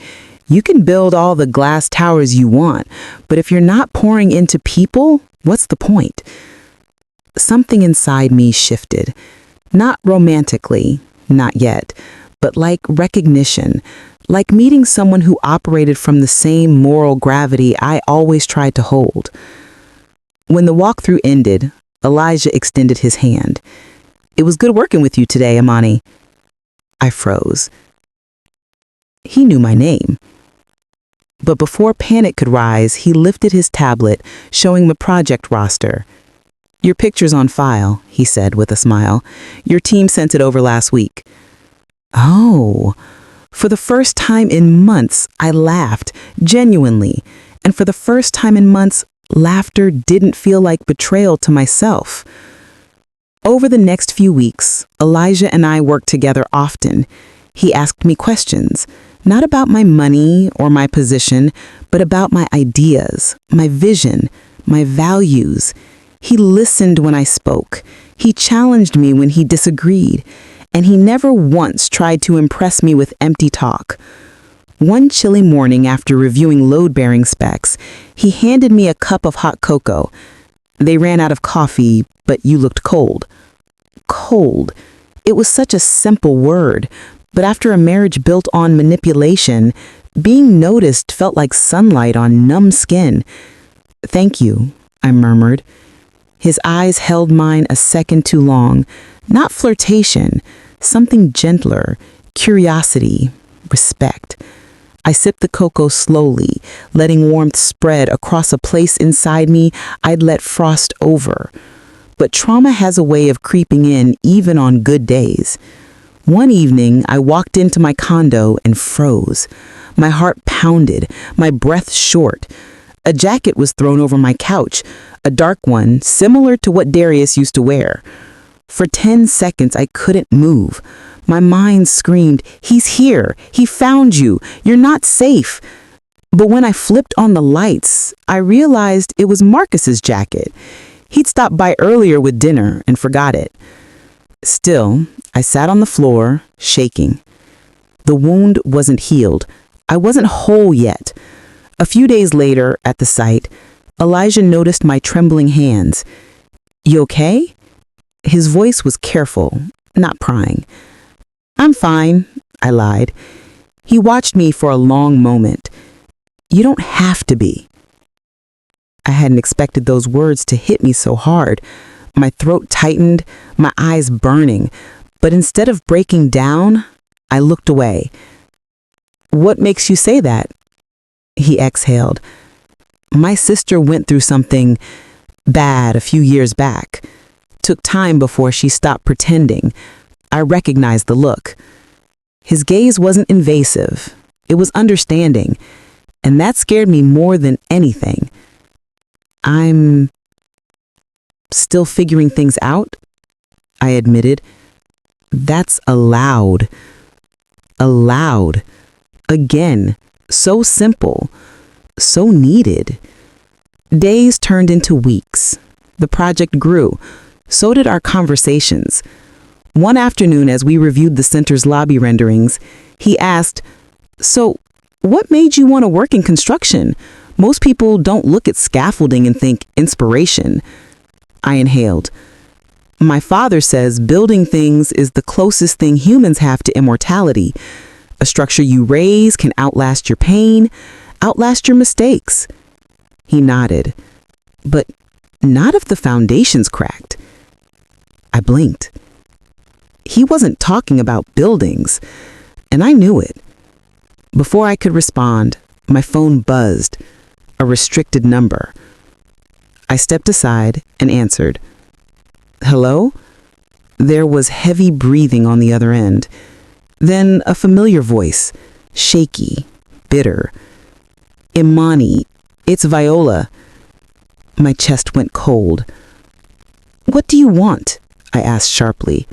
Speaker 1: "You can build all the glass towers you want, but if you're not pouring into people, what's the point?" Something inside me shifted. Not romantically, not yet, but like recognition, like meeting someone who operated from the same moral gravity I always tried to hold. When the walkthrough ended, Elijah extended his hand. "It was good working with you today, Imani." I froze. He knew my name. But before panic could rise, he lifted his tablet, showing the project roster. "Your picture's on file," he said with a smile. "Your team sent it over last week." Oh, for the first time in months, I laughed, genuinely. And for the first time in months, laughter didn't feel like betrayal to myself. Over the next few weeks, Elijah and I worked together often. He asked me questions, not about my money or my position, but about my ideas, my vision, my values. He listened when I spoke. He challenged me when he disagreed. And he never once tried to impress me with empty talk. One chilly morning after reviewing load-bearing specs, he handed me a cup of hot cocoa. "They ran out of coffee, but you looked cold." Cold. It was such a simple word, but after a marriage built on manipulation, being noticed felt like sunlight on numb skin. "Thank you," I murmured. His eyes held mine a second too long. Not flirtation, something gentler, curiosity, respect. I sipped the cocoa slowly, letting warmth spread across a place inside me I'd let frost over. but trauma has a way of creeping in even on good days. One evening, I walked into my condo and froze. My heart pounded, my breath short. A jacket was thrown over my couch, a dark one, similar to what Darius used to wear. For 10 seconds, I couldn't move. My mind screamed, "He's here! He found you! You're not safe!" But when I flipped on the lights, I realized it was Marcus's jacket. He'd stopped by earlier with dinner and forgot it. Still, I sat on the floor, shaking. The wound wasn't healed. I wasn't whole yet. A few days later, at the site, Elijah noticed my trembling hands. "You okay?" His voice was careful, not prying. "I'm fine," I lied. He watched me for a long moment. "You don't have to be." I hadn't expected those words to hit me so hard. My throat tightened, my eyes burning. But instead of breaking down, I looked away. "What makes you say that?" He exhaled. "My sister went through something bad a few years back. Took time before she stopped pretending. I recognized the look." His gaze wasn't invasive. It was understanding. And that scared me more than anything. "I'm still figuring things out," I admitted. That's allowed. Allowed. Again, so simple, so needed. Days turned into weeks. The project grew. So did our conversations. One afternoon, as we reviewed the center's lobby renderings, he asked, "So, what made you want to work in construction? Most people don't look at scaffolding and think inspiration." I inhaled. "My father says building things is the closest thing humans have to immortality. A structure you raise can outlast your pain, outlast your mistakes." He nodded. "But not if the foundation's cracked." I blinked. He wasn't talking about buildings, and I knew it. Before I could respond, my phone buzzed, a restricted number. I stepped aside and answered. "Hello?" There was heavy breathing on the other end. Then a familiar voice, shaky, bitter. "Imani, it's Viola." My chest went cold. "What do you want?" I asked sharply.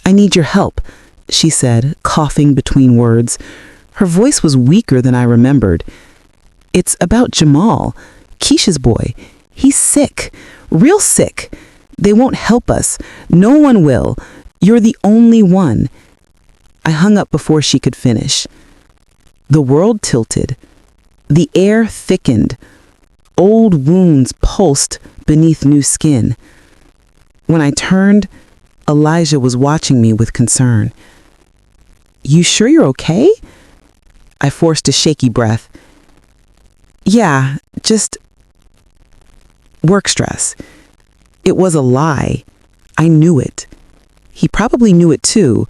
Speaker 1: I need your help," she said, coughing between words. Her voice was weaker than I remembered. "It's about Jamal, Keisha's boy. He's sick, real sick. They won't help us. No one will. You're the only one." I hung up before she could finish. The world tilted. The air thickened. Old wounds pulsed beneath new skin. When I turned, Elijah was watching me with concern. "You sure you're okay?" I forced a shaky breath. "Yeah, just work stress." It was a lie. I knew it. He probably knew it too,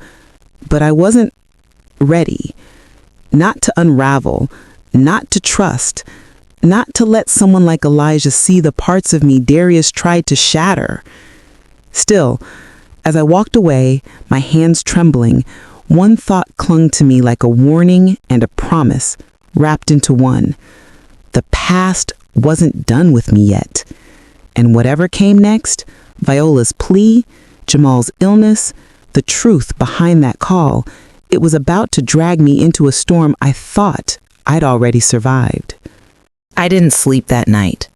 Speaker 1: but I wasn't ready. Not to unravel, not to trust, not to let someone like Elijah see the parts of me Darius tried to shatter. Still, as I walked away, my hands trembling, one thought clung to me like a warning and a promise, wrapped into one. The past wasn't done with me yet. And whatever came next, Viola's plea, Jamal's illness, the truth behind that call, it was about to drag me into a storm I thought I'd already survived. I didn't sleep that night.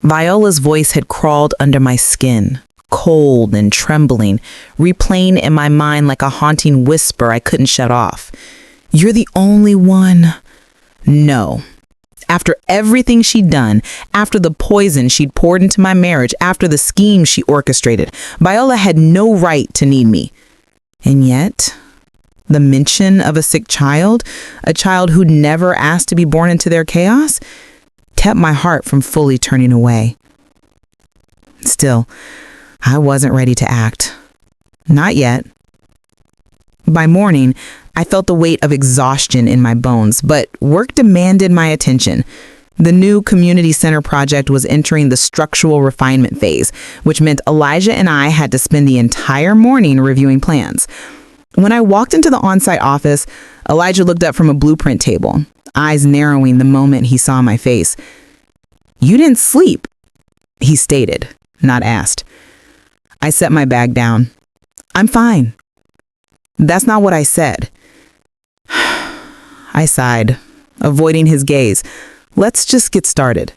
Speaker 1: Viola's voice had crawled under my skin, cold and trembling, replaying in my mind like a haunting whisper I couldn't shut off. "You're the only one." No. After everything she'd done, after the poison she'd poured into my marriage, after the schemes she orchestrated, Viola had no right to need me. And yet, the mention of a sick child, a child who'd never asked to be born into their chaos, kept my heart from fully turning away. Still, I wasn't ready to act. Not yet. By morning, I felt the weight of exhaustion in my bones, but work demanded my attention. The new community center project was entering the structural refinement phase, which meant Elijah and I had to spend the entire morning reviewing plans. When I walked into the on-site office, Elijah looked up from a blueprint table, eyes narrowing the moment he saw my face. "You didn't sleep," he stated, not asked. I set my bag down. "I'm fine." "That's not what I said." I sighed, avoiding his gaze. "Let's just get started."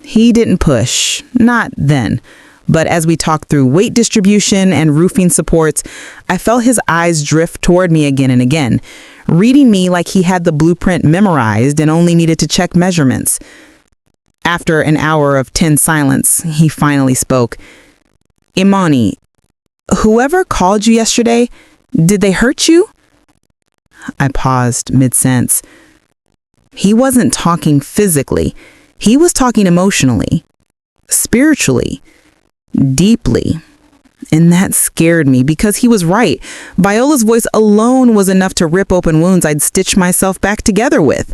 Speaker 1: He didn't push, not then. But as we talked through weight distribution and roofing supports, I felt his eyes drift toward me again and again, reading me like he had the blueprint memorized and only needed to check measurements. After an hour of tense silence, he finally spoke. "Imani, whoever called you yesterday, did they hurt you?" I paused mid-sentence. He wasn't talking physically. He was talking emotionally, spiritually, deeply. And that scared me because he was right. Viola's voice alone was enough to rip open wounds I'd stitched myself back together with.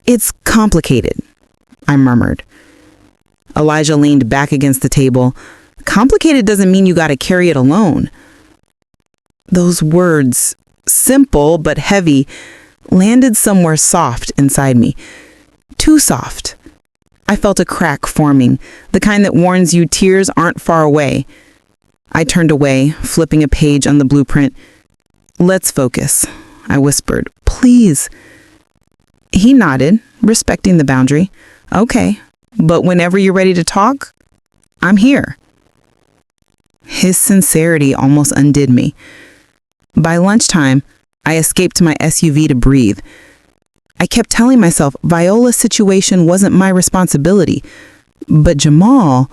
Speaker 1: "It's complicated," I murmured. Elijah leaned back against the table. "Complicated doesn't mean you gotta carry it alone." Those words, simple but heavy, landed somewhere soft inside me. Too soft. I felt a crack forming, the kind that warns you tears aren't far away. I turned away, flipping a page on the blueprint. "Let's focus," I whispered. "Please." He nodded, respecting the boundary. "Okay, but whenever you're ready to talk, I'm here." His sincerity almost undid me. By lunchtime, I escaped to my SUV to breathe. I kept telling myself Viola's situation wasn't my responsibility. But Jamal,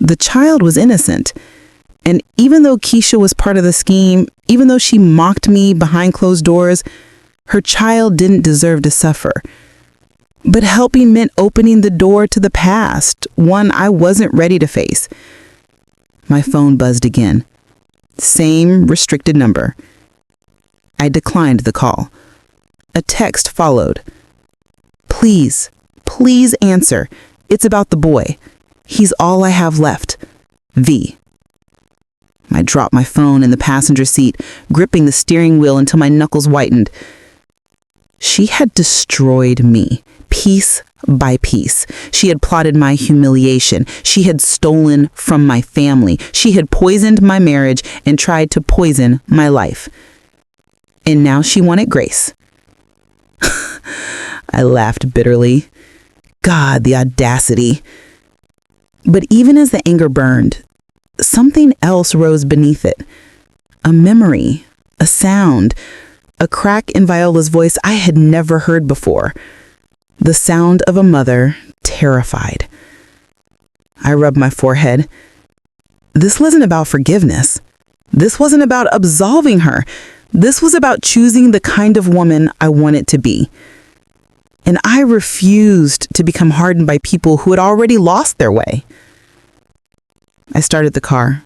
Speaker 1: the child, was innocent. And even though Keisha was part of the scheme, even though she mocked me behind closed doors, her child didn't deserve to suffer. But helping meant opening the door to the past, one I wasn't ready to face. My phone buzzed again. Same restricted number. I declined the call. A text followed. Please answer. It's about the boy. He's all I have left. V." I dropped my phone in the passenger seat, gripping the steering wheel until my knuckles whitened. She had destroyed me, piece by piece. She had plotted my humiliation. She had stolen from my family. She had poisoned my marriage and tried to poison my life. And now she wanted grace. I laughed bitterly. God, the audacity. But even as the anger burned, something else rose beneath it. A memory, a sound, a crack in Viola's voice I had never heard before. The sound of a mother, terrified. I rubbed my forehead. This wasn't about forgiveness. This wasn't about absolving her. This was about choosing the kind of woman I wanted to be. And I refused to become hardened by people who had already lost their way. I started the car.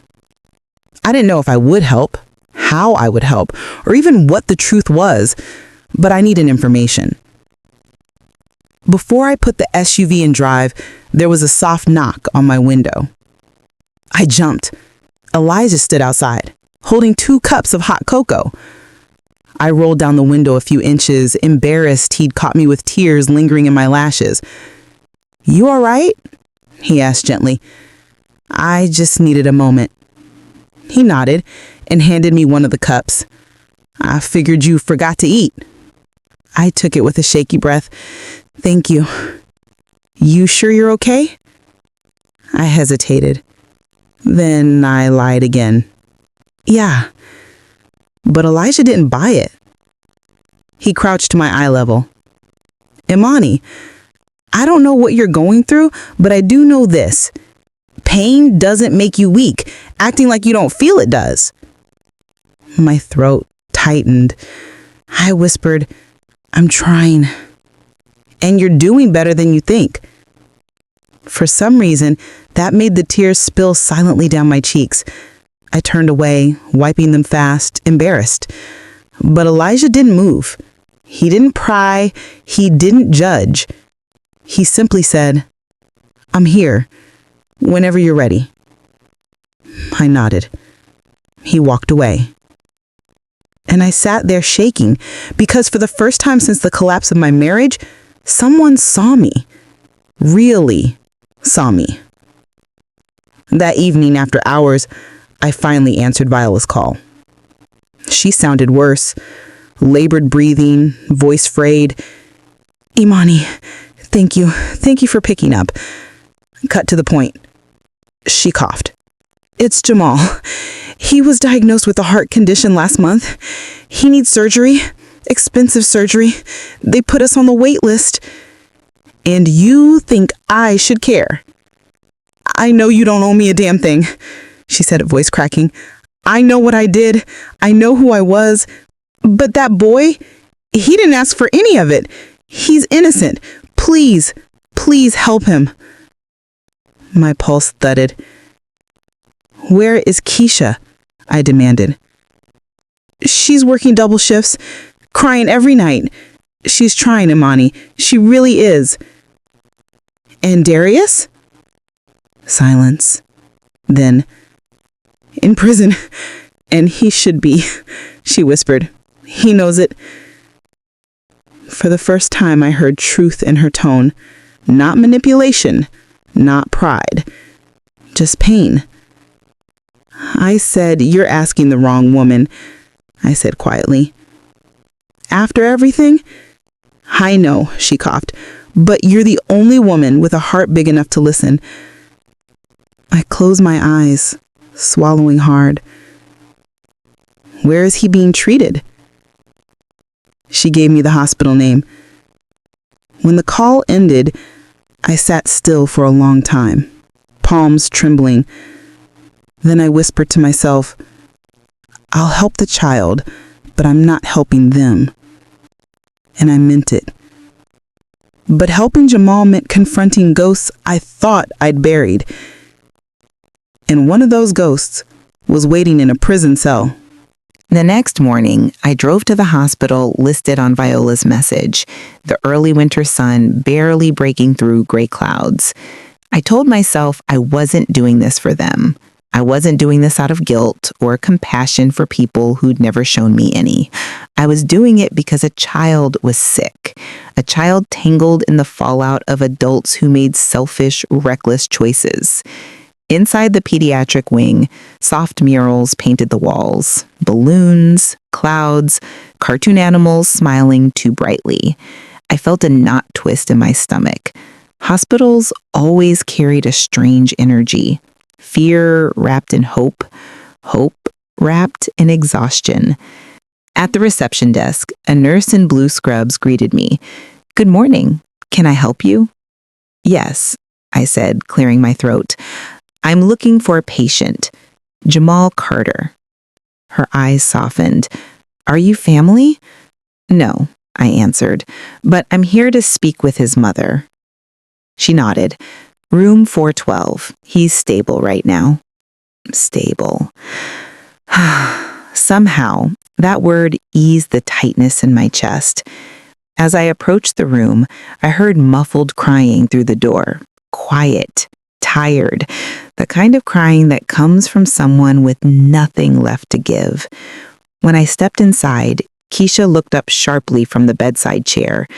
Speaker 1: I didn't know if I would help, how I would help, or even what the truth was, but I needed information. Before I put the SUV in drive, there was a soft knock on my window. I jumped. Elijah stood outside, holding 2 cups of hot cocoa. I rolled down the window a few inches, embarrassed he'd caught me with tears lingering in my lashes. "You all right?" he asked gently. I just needed a moment. He nodded and handed me one of the cups. "I figured you forgot to eat." I took it with a shaky breath. "Thank you. You sure you're okay?" I hesitated. Then I lied again. "Yeah." But Elijah didn't buy it. He crouched to my eye level. "Imani, I don't know what you're going through, but I do know this. Pain doesn't make you weak. Acting like you don't feel it does." My throat tightened. I whispered, "I'm trying." "And you're doing better than you think." For some reason, that made the tears spill silently down my cheeks. I turned away, wiping them fast, embarrassed. But Elijah didn't move. He didn't pry. He didn't judge. He simply said, "I'm here, whenever you're ready." I nodded. He walked away. And I sat there shaking because for the first time since the collapse of my marriage, someone saw me. Really saw me. That evening, after hours, I finally answered Viola's call. She sounded worse. Labored breathing, voice frayed. "Imani, thank you. Thank you for picking up." Cut to the point. She coughed. "It's Jamal. He was diagnosed with a heart condition last month. He needs surgery. Expensive surgery. They put us on the wait list." "And you think I should care?" "I know you don't owe me a damn thing," she said, voice cracking. "I know what I did. I know who I was. But that boy, he didn't ask for any of it. He's innocent. Please, please help him." My pulse thudded. "Where is Keisha?" I demanded. "She's working double shifts, crying every night. She's trying, Imani. She really is." "And Darius?" Silence. Then, "In prison. And he should be," she whispered. "He knows it." For the first time, I heard truth in her tone. Not manipulation, not pride, just pain. I said, "You're asking the wrong woman," I said quietly. "After everything?" "I know," she coughed, "but you're the only woman with a heart big enough to listen." I closed my eyes, swallowing hard. "Where is he being treated?" She gave me the hospital name. When the call ended, I sat still for a long time, palms trembling. Then I whispered to myself, "I'll help the child, but I'm not helping them." And I meant it. But helping Jamal meant confronting ghosts I thought I'd buried. And one of those ghosts was waiting in a prison cell. The next morning, I drove to the hospital listed on Viola's message, the early winter sun barely breaking through gray clouds. I told myself I wasn't doing this for them. I wasn't doing this out of guilt or compassion for people who'd never shown me any. I was doing it because a child was sick, a child tangled in the fallout of adults who made selfish, reckless choices. Inside the pediatric wing, soft murals painted the walls, balloons, clouds, cartoon animals smiling too brightly. I felt a knot twist in my stomach. Hospitals always carried a strange energy. Fear wrapped in hope, hope wrapped in exhaustion. At the reception desk, a nurse in blue scrubs greeted me. "Good morning. Can I help you?" "Yes," I said, clearing my throat. "I'm looking for a patient. Jamal Carter." Her eyes softened. "Are you family?" "No," I answered, "but I'm here to speak with his mother." She nodded. "Room 412. He's stable right now." Stable. Somehow, that word eased the tightness in my chest. As I approached the room, I heard muffled crying through the door. Quiet, tired, the kind of crying that comes from someone with nothing left to give. When I stepped inside, Keisha looked up sharply from the bedside chair.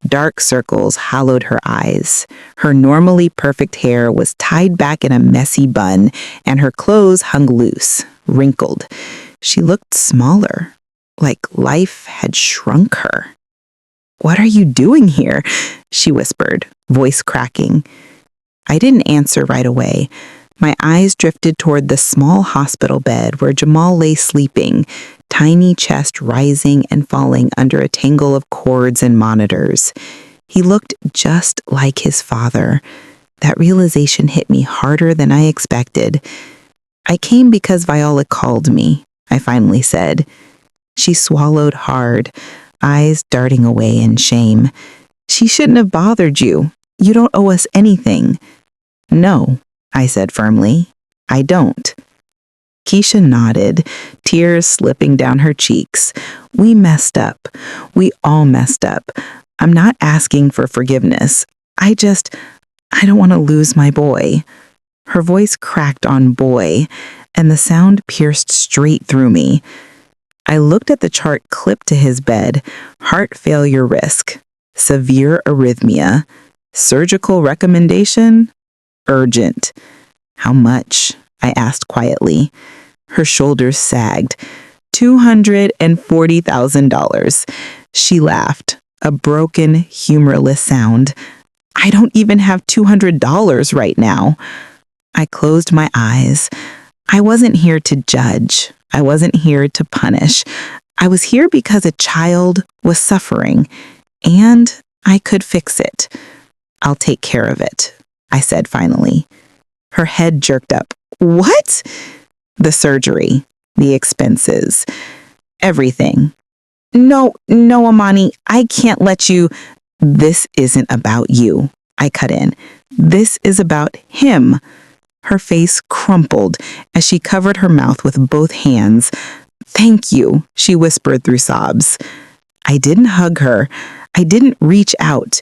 Speaker 1: Dark circles hollowed her eyes. Her normally perfect hair was tied back in a messy bun, and her clothes hung loose, wrinkled. She looked smaller, like life had shrunk her. "What are you doing here?" she whispered, voice cracking. I didn't answer right away. My eyes drifted toward the small hospital bed where Jamal lay sleeping, tiny chest rising and falling under a tangle of cords and monitors. He looked just like his father. That realization hit me harder than I expected. "I came because Viola called me," I finally said. She swallowed hard, eyes darting away in shame. "She shouldn't have bothered you. You don't owe us anything." "No," I said firmly. "I don't." Keisha nodded, tears slipping down her cheeks. "We messed up. We all messed up. I'm not asking for forgiveness. I don't want to lose my boy." Her voice cracked on boy, and the sound pierced straight through me. I looked at the chart clipped to his bed: heart failure risk, severe arrhythmia, surgical recommendation, urgent. "How much?" I asked quietly. Her shoulders sagged. $240,000. She laughed, a broken, humorless sound. "I don't even have $200 right now." I closed my eyes. I wasn't here to judge. I wasn't here to punish. I was here because a child was suffering, and I could fix it. "I'll take care of it," I said finally. Her head jerked up. "What?" "The surgery, the expenses, everything." No, Amani, I can't let you." "This isn't about you," I cut in. "This is about him." Her face crumpled as she covered her mouth with both hands. "Thank you," she whispered through sobs. I didn't hug her. I didn't reach out.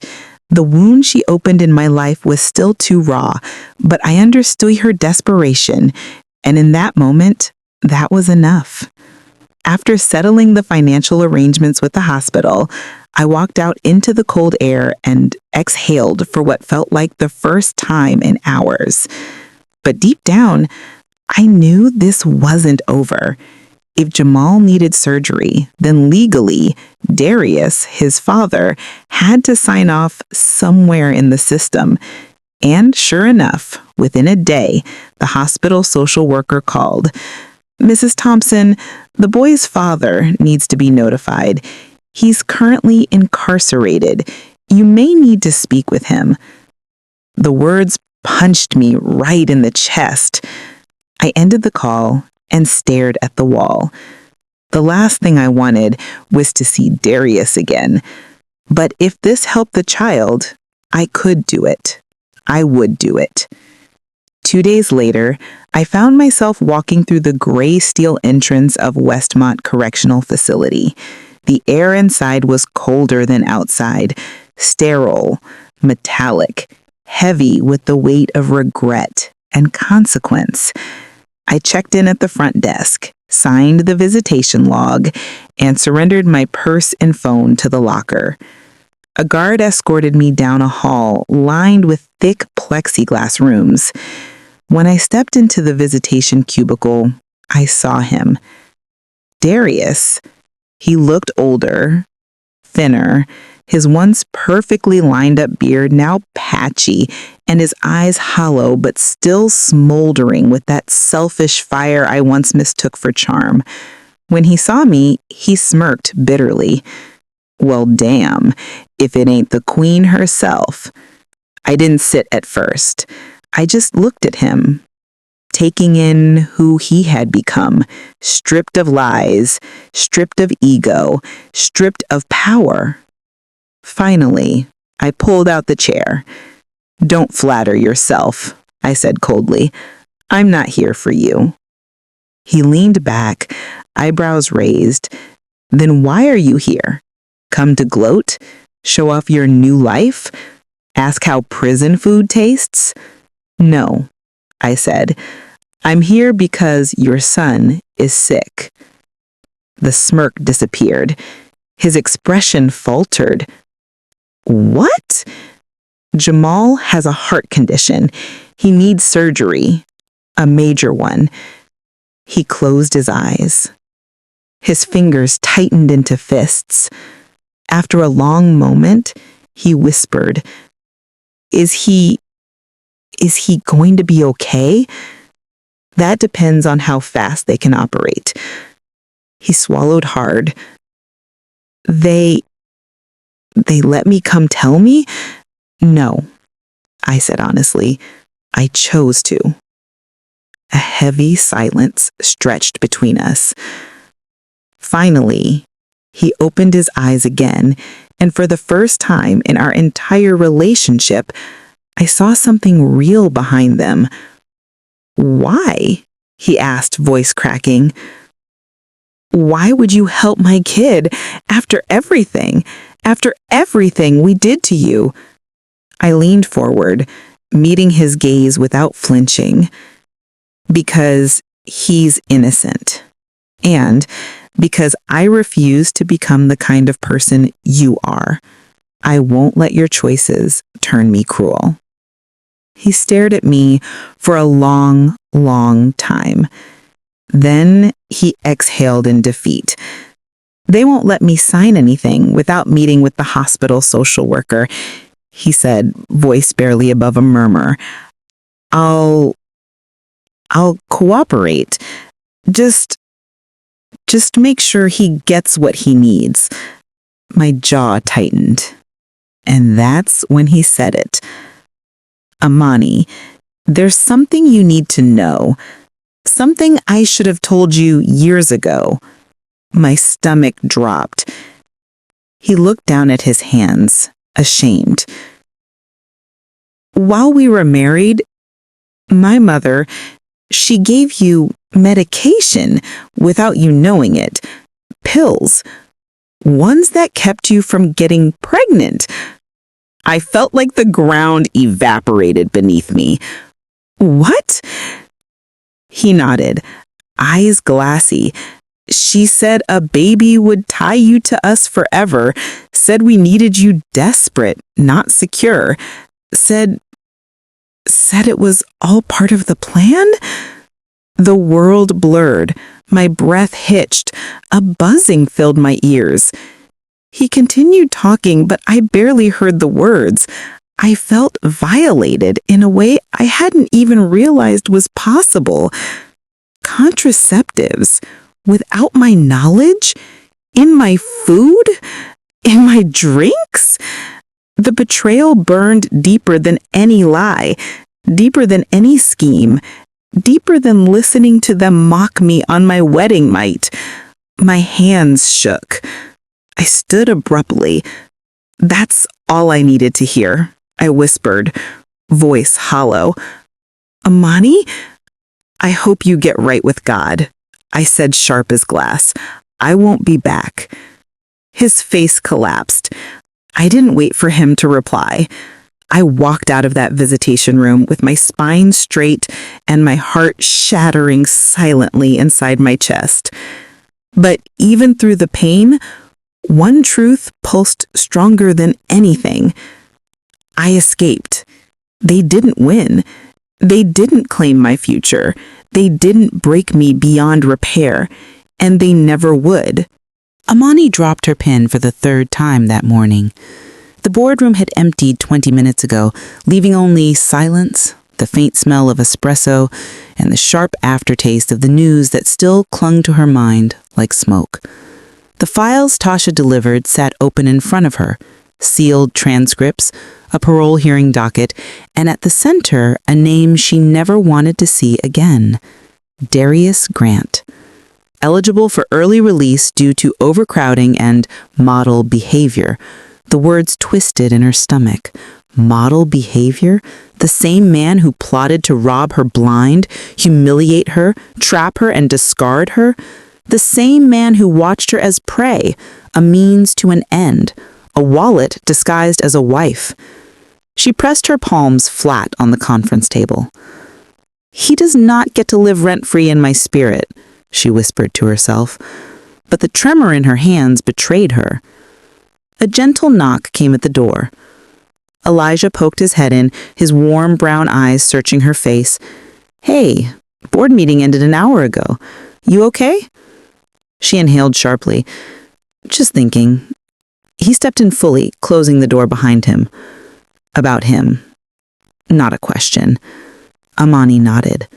Speaker 1: The wound she opened in my life was still too raw, but I understood her desperation, and in that moment, that was enough. After settling the financial arrangements with the hospital, I walked out into the cold air and exhaled for what felt like the first time in hours. But deep down, I knew this wasn't over. If Jamal needed surgery, then legally, Darius, his father, had to sign off somewhere in the system. And sure enough, within a day, the hospital social worker called. "Mrs. Thompson, the boy's father needs to be notified. He's currently incarcerated. You may need to speak with him." The words punched me right in the chest. I ended the call and stared at the wall. The last thing I wanted was to see Darius again. But if this helped the child, I could do it. I would do it. 2 days later, I found myself walking through the gray steel entrance of Westmont Correctional Facility. The air inside was colder than outside, sterile, metallic, heavy with the weight of regret and consequence. I checked in at the front desk, signed the visitation log, and surrendered my purse and phone to the locker. A guard escorted me down a hall lined with thick plexiglass rooms. When I stepped into the visitation cubicle, I saw him. Darius. He looked older, thinner, his once perfectly lined up beard now patchy, and his eyes hollow but still smoldering with that selfish fire I once mistook for charm. When he saw me, he smirked bitterly. Well, damn, if it ain't the queen herself. I didn't sit at first. I just looked at him, taking in who he had become, stripped of lies, stripped of ego, stripped of power. Finally, I pulled out the chair. "Don't flatter yourself," I said coldly. "I'm not here for you." He leaned back, eyebrows raised. "Then why are you here? Come to gloat? Show off your new life? Ask how prison food tastes?" "No," I said. "I'm here because your son is sick." The smirk disappeared. His expression faltered. "What?" "Jamal has a heart condition. He needs surgery. A major one." He closed his eyes. His fingers tightened into fists. After a long moment, he whispered, Is he going to be okay? That depends on how fast they can operate." He swallowed hard. They let me come tell me?" "No," I said honestly. "I chose to." A heavy silence stretched between us. Finally, he opened his eyes again, and for the first time in our entire relationship, I saw something real behind them. "Why?" he asked, voice cracking. "Why would you help my kid after everything we did to you?" I leaned forward, meeting his gaze without flinching. Because he's innocent. And because I refuse to become the kind of person you are. I won't let your choices turn me cruel. He stared at me for a long, long time. Then he exhaled in defeat. They won't let me sign anything without meeting with the hospital social worker, he said, voice barely above a murmur. I'll cooperate. Just make sure he gets what he needs. My jaw tightened. And that's when he said it. Amani, there's something you need to know. Something I should have told you years ago. My stomach dropped. He looked down at his hands, ashamed. While we were married, my mother, she gave you medication without you knowing it. Pills. Ones that kept you from getting pregnant. I felt like the ground evaporated beneath me. What? He nodded, eyes glassy. She said a baby would tie you to us forever. Said we needed you desperate, not secure. Said it was all part of the plan? The world blurred. My breath hitched. A buzzing filled my ears. He continued talking, but I barely heard the words. I felt violated in a way I hadn't even realized was possible. Contraceptives, without my knowledge? In my food? In my drinks? The betrayal burned deeper than any lie, deeper than any scheme, deeper than listening to them mock me on my wedding night. My hands shook. I stood abruptly. That's all I needed to hear, I whispered, voice hollow. Amani, I hope you get right with God, I said, sharp as glass. I won't be back. His face collapsed. I didn't wait for him to reply. I walked out of that visitation room with my spine straight and my heart shattering silently inside my chest. But even through the pain, one truth pulsed stronger than anything. I escaped. They didn't win. They didn't claim my future. They didn't break me beyond repair, and they never would. Amani dropped her pen for the third time that morning. The boardroom had emptied 20 minutes ago, leaving only silence, the faint smell of espresso, and the sharp aftertaste of the news that still clung to her mind like smoke. The files Tasha delivered sat open in front of her, sealed transcripts, a parole hearing docket, and at the center, a name she never wanted to see again, Darius Grant. Eligible for early release due to overcrowding and model behavior. The words twisted in her stomach. Model behavior? The same man who plotted to rob her blind, humiliate her, trap her, and discard her? The same man who watched her as prey, a means to an end, a wallet disguised as a wife. She pressed her palms flat on the conference table. He does not get to live rent-free in my spirit, she whispered to herself, but the tremor in her hands betrayed her. A gentle knock came at the door. Elijah poked his head in, his warm brown eyes searching her face. Hey, board meeting ended an hour ago. You okay? She inhaled sharply. Just thinking. He stepped in fully, closing the door behind him. About him. Not a question. Amani nodded.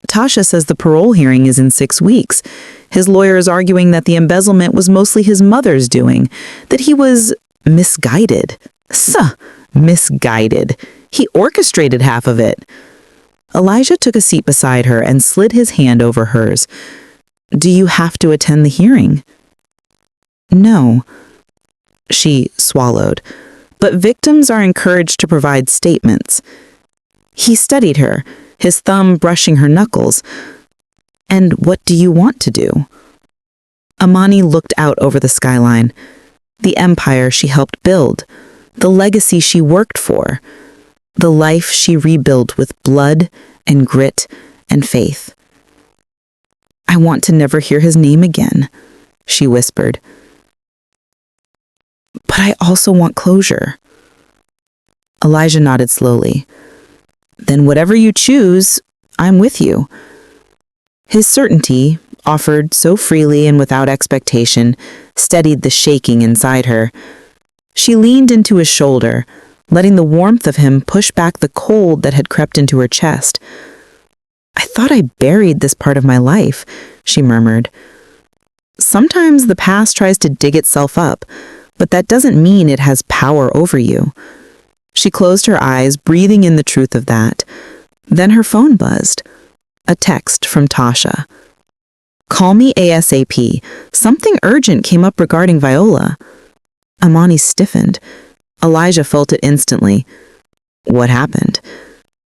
Speaker 1: Tasha says the parole hearing is in 6 weeks. His lawyer is arguing that the embezzlement was mostly his mother's doing, that he was misguided. Misguided. He orchestrated half of it. Elijah took a seat beside her and slid his hand over hers. Do you have to attend the hearing? No. She swallowed. But victims are encouraged to provide statements. He studied her, his thumb brushing her knuckles. And what do you want to do? Amani looked out over the skyline, the empire she helped build, the legacy she worked for, the life she rebuilt with blood and grit and faith. "I want to never hear his name again," she whispered. "But I also want closure." Elijah nodded slowly. "Then whatever you choose, I'm with you." His certainty, offered so freely and without expectation, steadied the shaking inside her. She leaned into his shoulder, letting the warmth of him push back the cold that had crept into her chest. "I thought I buried this part of my life," she murmured. "Sometimes the past tries to dig itself up, but that doesn't mean it has power over you." She closed her eyes, breathing in the truth of that. Then her phone buzzed. A text from Tasha. "Call me ASAP. Something urgent came up regarding Viola." Amani stiffened. Elijah felt it instantly. "What happened?"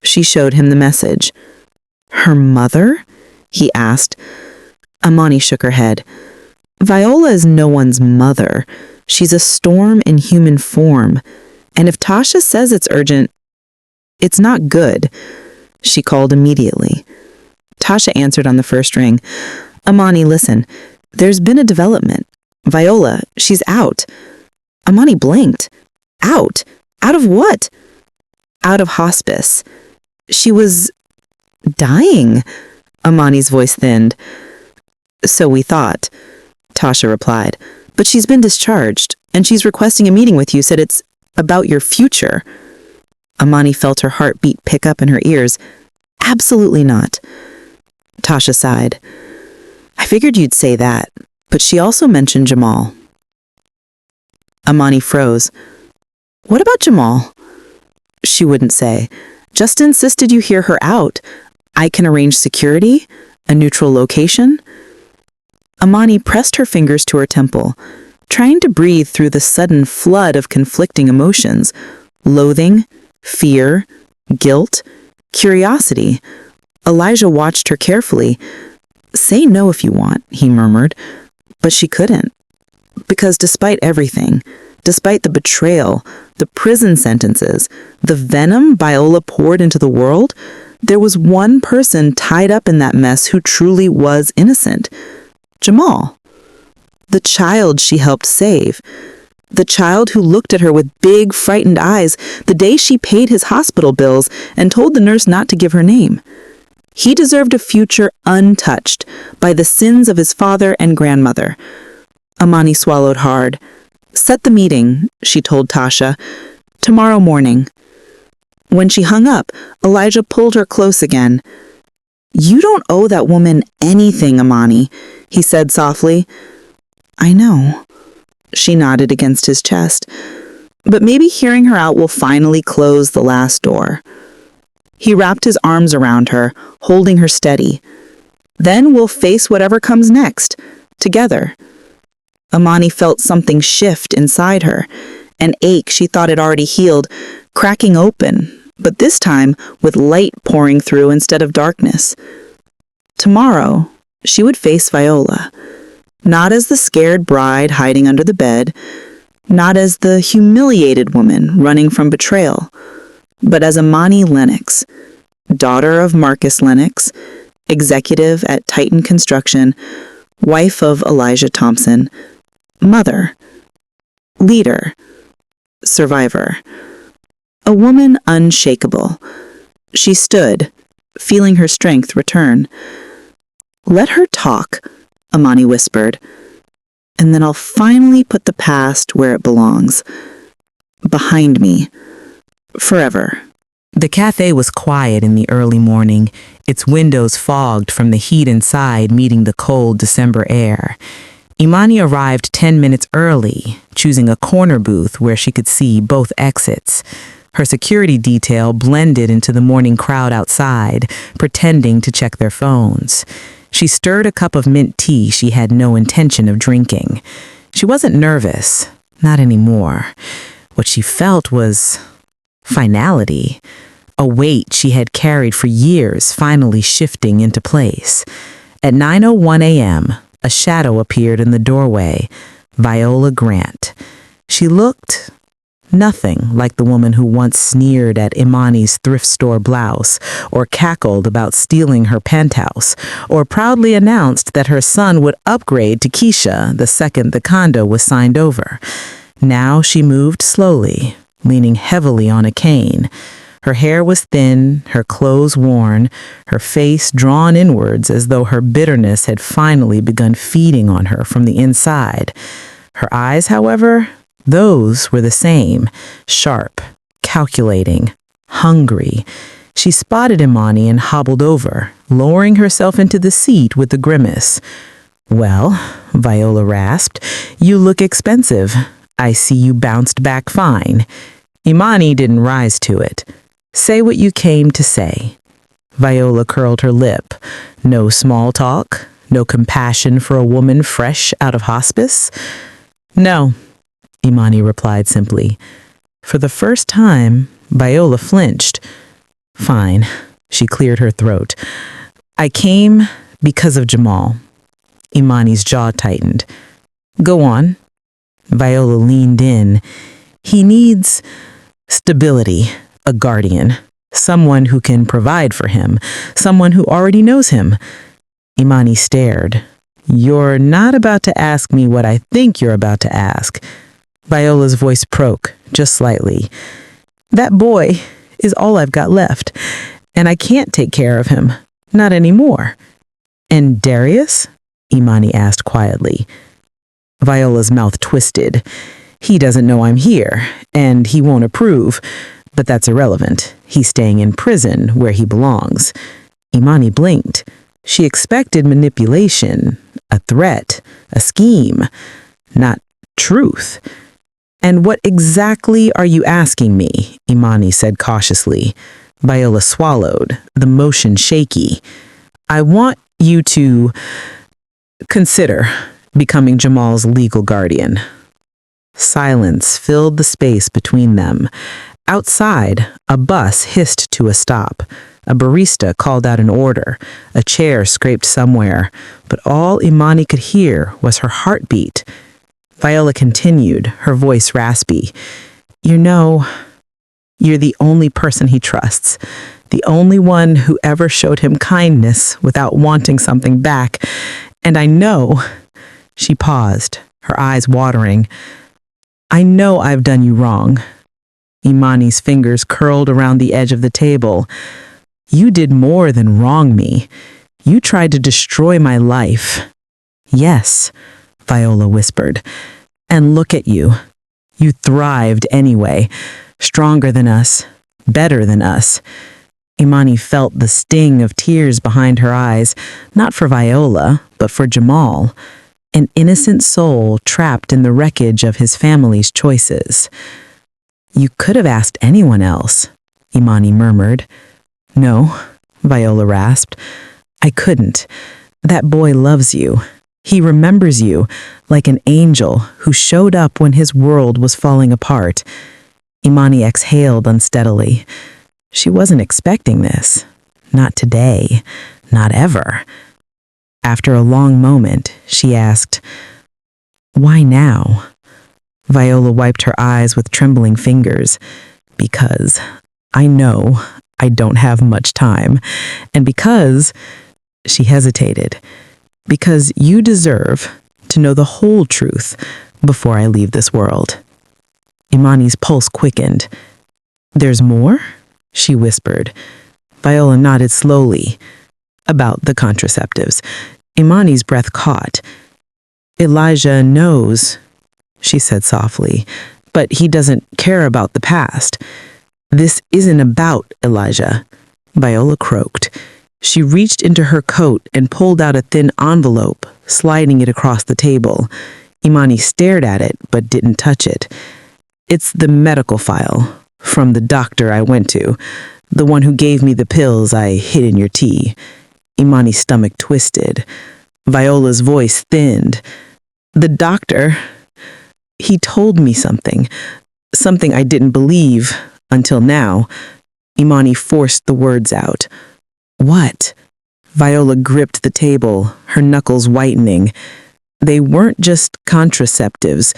Speaker 1: She showed him the message. "Her mother?" he asked. Amani shook her head. "Viola is no one's mother. She's a storm in human form. And if Tasha says it's urgent, it's not good." She called immediately. Tasha answered on the first ring. "Amani, listen. There's been a development. Viola, she's out." Amani blinked. "Out? Out of what?" "Out of hospice. She was dying." Amani's voice thinned. "So we thought," Tasha replied. "But she's been discharged, and she's requesting a meeting with you, said it's about your future." Amani felt her heartbeat pick up in her ears. "Absolutely not." Tasha sighed. "I figured you'd say that, but she also mentioned Jamal." Amani froze. "What about Jamal?" She wouldn't say. "Just insisted you hear her out. I can arrange security, a neutral location." Amani pressed her fingers to her temple, trying to breathe through the sudden flood of conflicting emotions: loathing, fear, guilt, curiosity. Elijah watched her carefully. "Say no if you want," he murmured, but she couldn't. Because despite everything, despite the betrayal, the prison sentences, the venom Viola poured into the world, there was one person tied up in that mess who truly was innocent: Jamal. The child she helped save. The child who looked at her with big, frightened eyes the day she paid his hospital bills and told the nurse not to give her name. He deserved a future untouched by the sins of his father and grandmother. Amani swallowed hard. "Set the meeting," she told Tasha. "Tomorrow morning." When she hung up, Elijah pulled her close again. "You don't owe that woman anything, Amani," he said softly. "I know." She nodded against his chest. "But maybe hearing her out will finally close the last door." He wrapped his arms around her, holding her steady. "Then we'll face whatever comes next, together." Amani felt something shift inside her, an ache she thought had already healed, cracking open, but this time with light pouring through instead of darkness. Tomorrow, she would face Viola, not as the scared bride hiding under the bed, not as the humiliated woman running from betrayal, but as Amani Lennox, daughter of Marcus Lennox, executive at Titan Construction, wife of Elijah Thompson, mother, leader, survivor. A woman unshakable. She stood, feeling her strength return. "Let her talk," Amani whispered, "and then I'll finally put the past where it belongs. Behind me. Forever." The cafe was quiet in the early morning, its windows fogged from the heat inside meeting the cold December air. Imani arrived 10 minutes early, choosing a corner booth where she could see both exits. Her security detail blended into the morning crowd outside, pretending to check their phones. She stirred a cup of mint tea she had no intention of drinking. She wasn't nervous, not anymore. What she felt was finality, a weight she had carried for years finally shifting into place. At 9:01 a.m., a shadow appeared in the doorway, Viola Grant. She looked Nothing like the woman who once sneered at Imani's thrift store blouse, or cackled about stealing her penthouse, or proudly announced that her son would upgrade to Keisha the second the condo was signed over. Now she moved slowly, leaning heavily on a cane. Her hair was thin, her clothes worn, her face drawn inwards as though her bitterness had finally begun feeding on her from the inside. Her eyes, however, those were the same, sharp, calculating, hungry. She spotted Imani and hobbled over, lowering herself into the seat with a grimace. "Well," Viola rasped, "you look expensive. I see you bounced back fine." Imani didn't rise to it. "Say what you came to say." Viola curled her lip. No small talk? No compassion for a woman fresh out of hospice? "No," Imani replied simply. For the first time, Viola flinched. "Fine," she cleared her throat. "I came because of Jamal." Imani's jaw tightened. "Go on." Viola leaned in. "He needs stability, a guardian, someone who can provide for him, someone who already knows him." Imani stared. "You're not about to ask me what I think you're about to ask." Viola's voice broke, just slightly. "That boy is all I've got left, and I can't take care of him. Not anymore." "And Darius?" Imani asked quietly. Viola's mouth twisted. "He doesn't know I'm here, and he won't approve. But that's irrelevant. He's staying in prison where he belongs." Imani blinked. She expected manipulation, a threat, a scheme, not truth. "And what exactly are you asking me?" Imani said cautiously. Viola swallowed, the motion shaky. "I want you to consider becoming Jamal's legal guardian." Silence filled the space between them. Outside, a bus hissed to a stop. A barista called out an order. A chair scraped somewhere, but all Imani could hear was her heartbeat. Viola continued, her voice raspy. "You know, you're the only person he trusts, the only one who ever showed him kindness without wanting something back. And I know," she paused, her eyes watering, "I know I've done you wrong." Imani's fingers curled around the edge of the table. "You did more than wrong me. You tried to destroy my life." "Yes," Viola whispered. "And look at you. You thrived anyway, stronger than us, better than us." Imani felt the sting of tears behind her eyes, not for Viola, but for Jamal, an innocent soul trapped in the wreckage of his family's choices. "You could have asked anyone else," Imani murmured. "No," Viola rasped. "I couldn't. That boy loves you. He remembers you, like an angel who showed up when his world was falling apart." Imani exhaled unsteadily. She wasn't expecting this. Not today. Not ever. After a long moment, she asked, "Why now?" Viola wiped her eyes with trembling fingers. "Because I know I don't have much time. And because," she hesitated, "because you deserve to know the whole truth before I leave this world." Imani's pulse quickened. "There's more?" she whispered. Viola nodded slowly. "About the contraceptives." Imani's breath caught. "Elijah knows," she said softly, "but he doesn't care about the past. This isn't about Elijah." Viola croaked. She reached into her coat and pulled out a thin envelope, sliding it across the table. Imani stared at it, but didn't touch it. "It's the medical file, from the doctor I went to, the one who gave me the pills I hid in your tea." Imani's stomach twisted. Viola's voice thinned. "The doctor, he told me something I didn't believe until now." Imani forced the words out. "What?" Viola gripped the table, her knuckles whitening. "They weren't just contraceptives.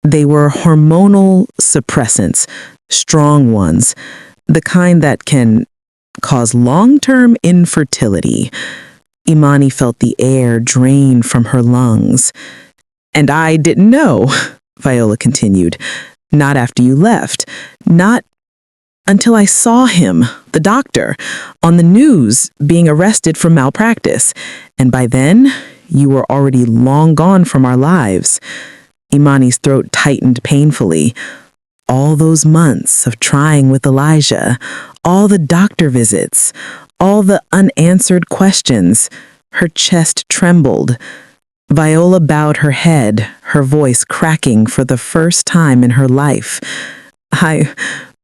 Speaker 2: They were hormonal suppressants, strong ones, the kind that can cause long-term infertility. Imani felt the air drain from her lungs. "And I didn't know," Viola continued. "Not after you left. Not until I saw him, the doctor, on the news being arrested for malpractice. And by then, you were already long gone from our lives." Imani's throat tightened painfully. All those months of trying with Elijah, all the doctor visits, all the unanswered questions. Her chest trembled. Viola bowed her head, her voice cracking for the first time in her life. "I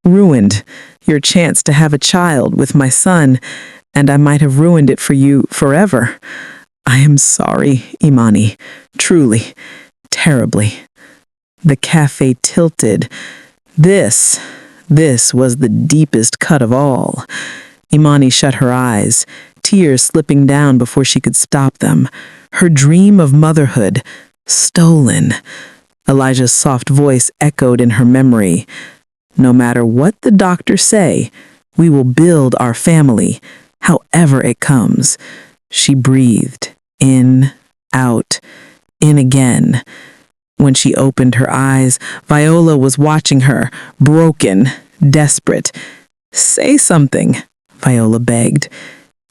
Speaker 2: ruined your chance to have a child with my son, and I might have ruined it for you forever. I am sorry, Imani, truly, terribly." The cafe tilted. This was the deepest cut of all. Imani shut her eyes, tears slipping down before she could stop them. Her dream of motherhood, stolen. Elijah's soft voice echoed in her memory. "No matter what the doctors say, we will build our family, however it comes." She breathed, in, out, in again. When she opened her eyes, Viola was watching her, broken, desperate. "Say something," Viola begged.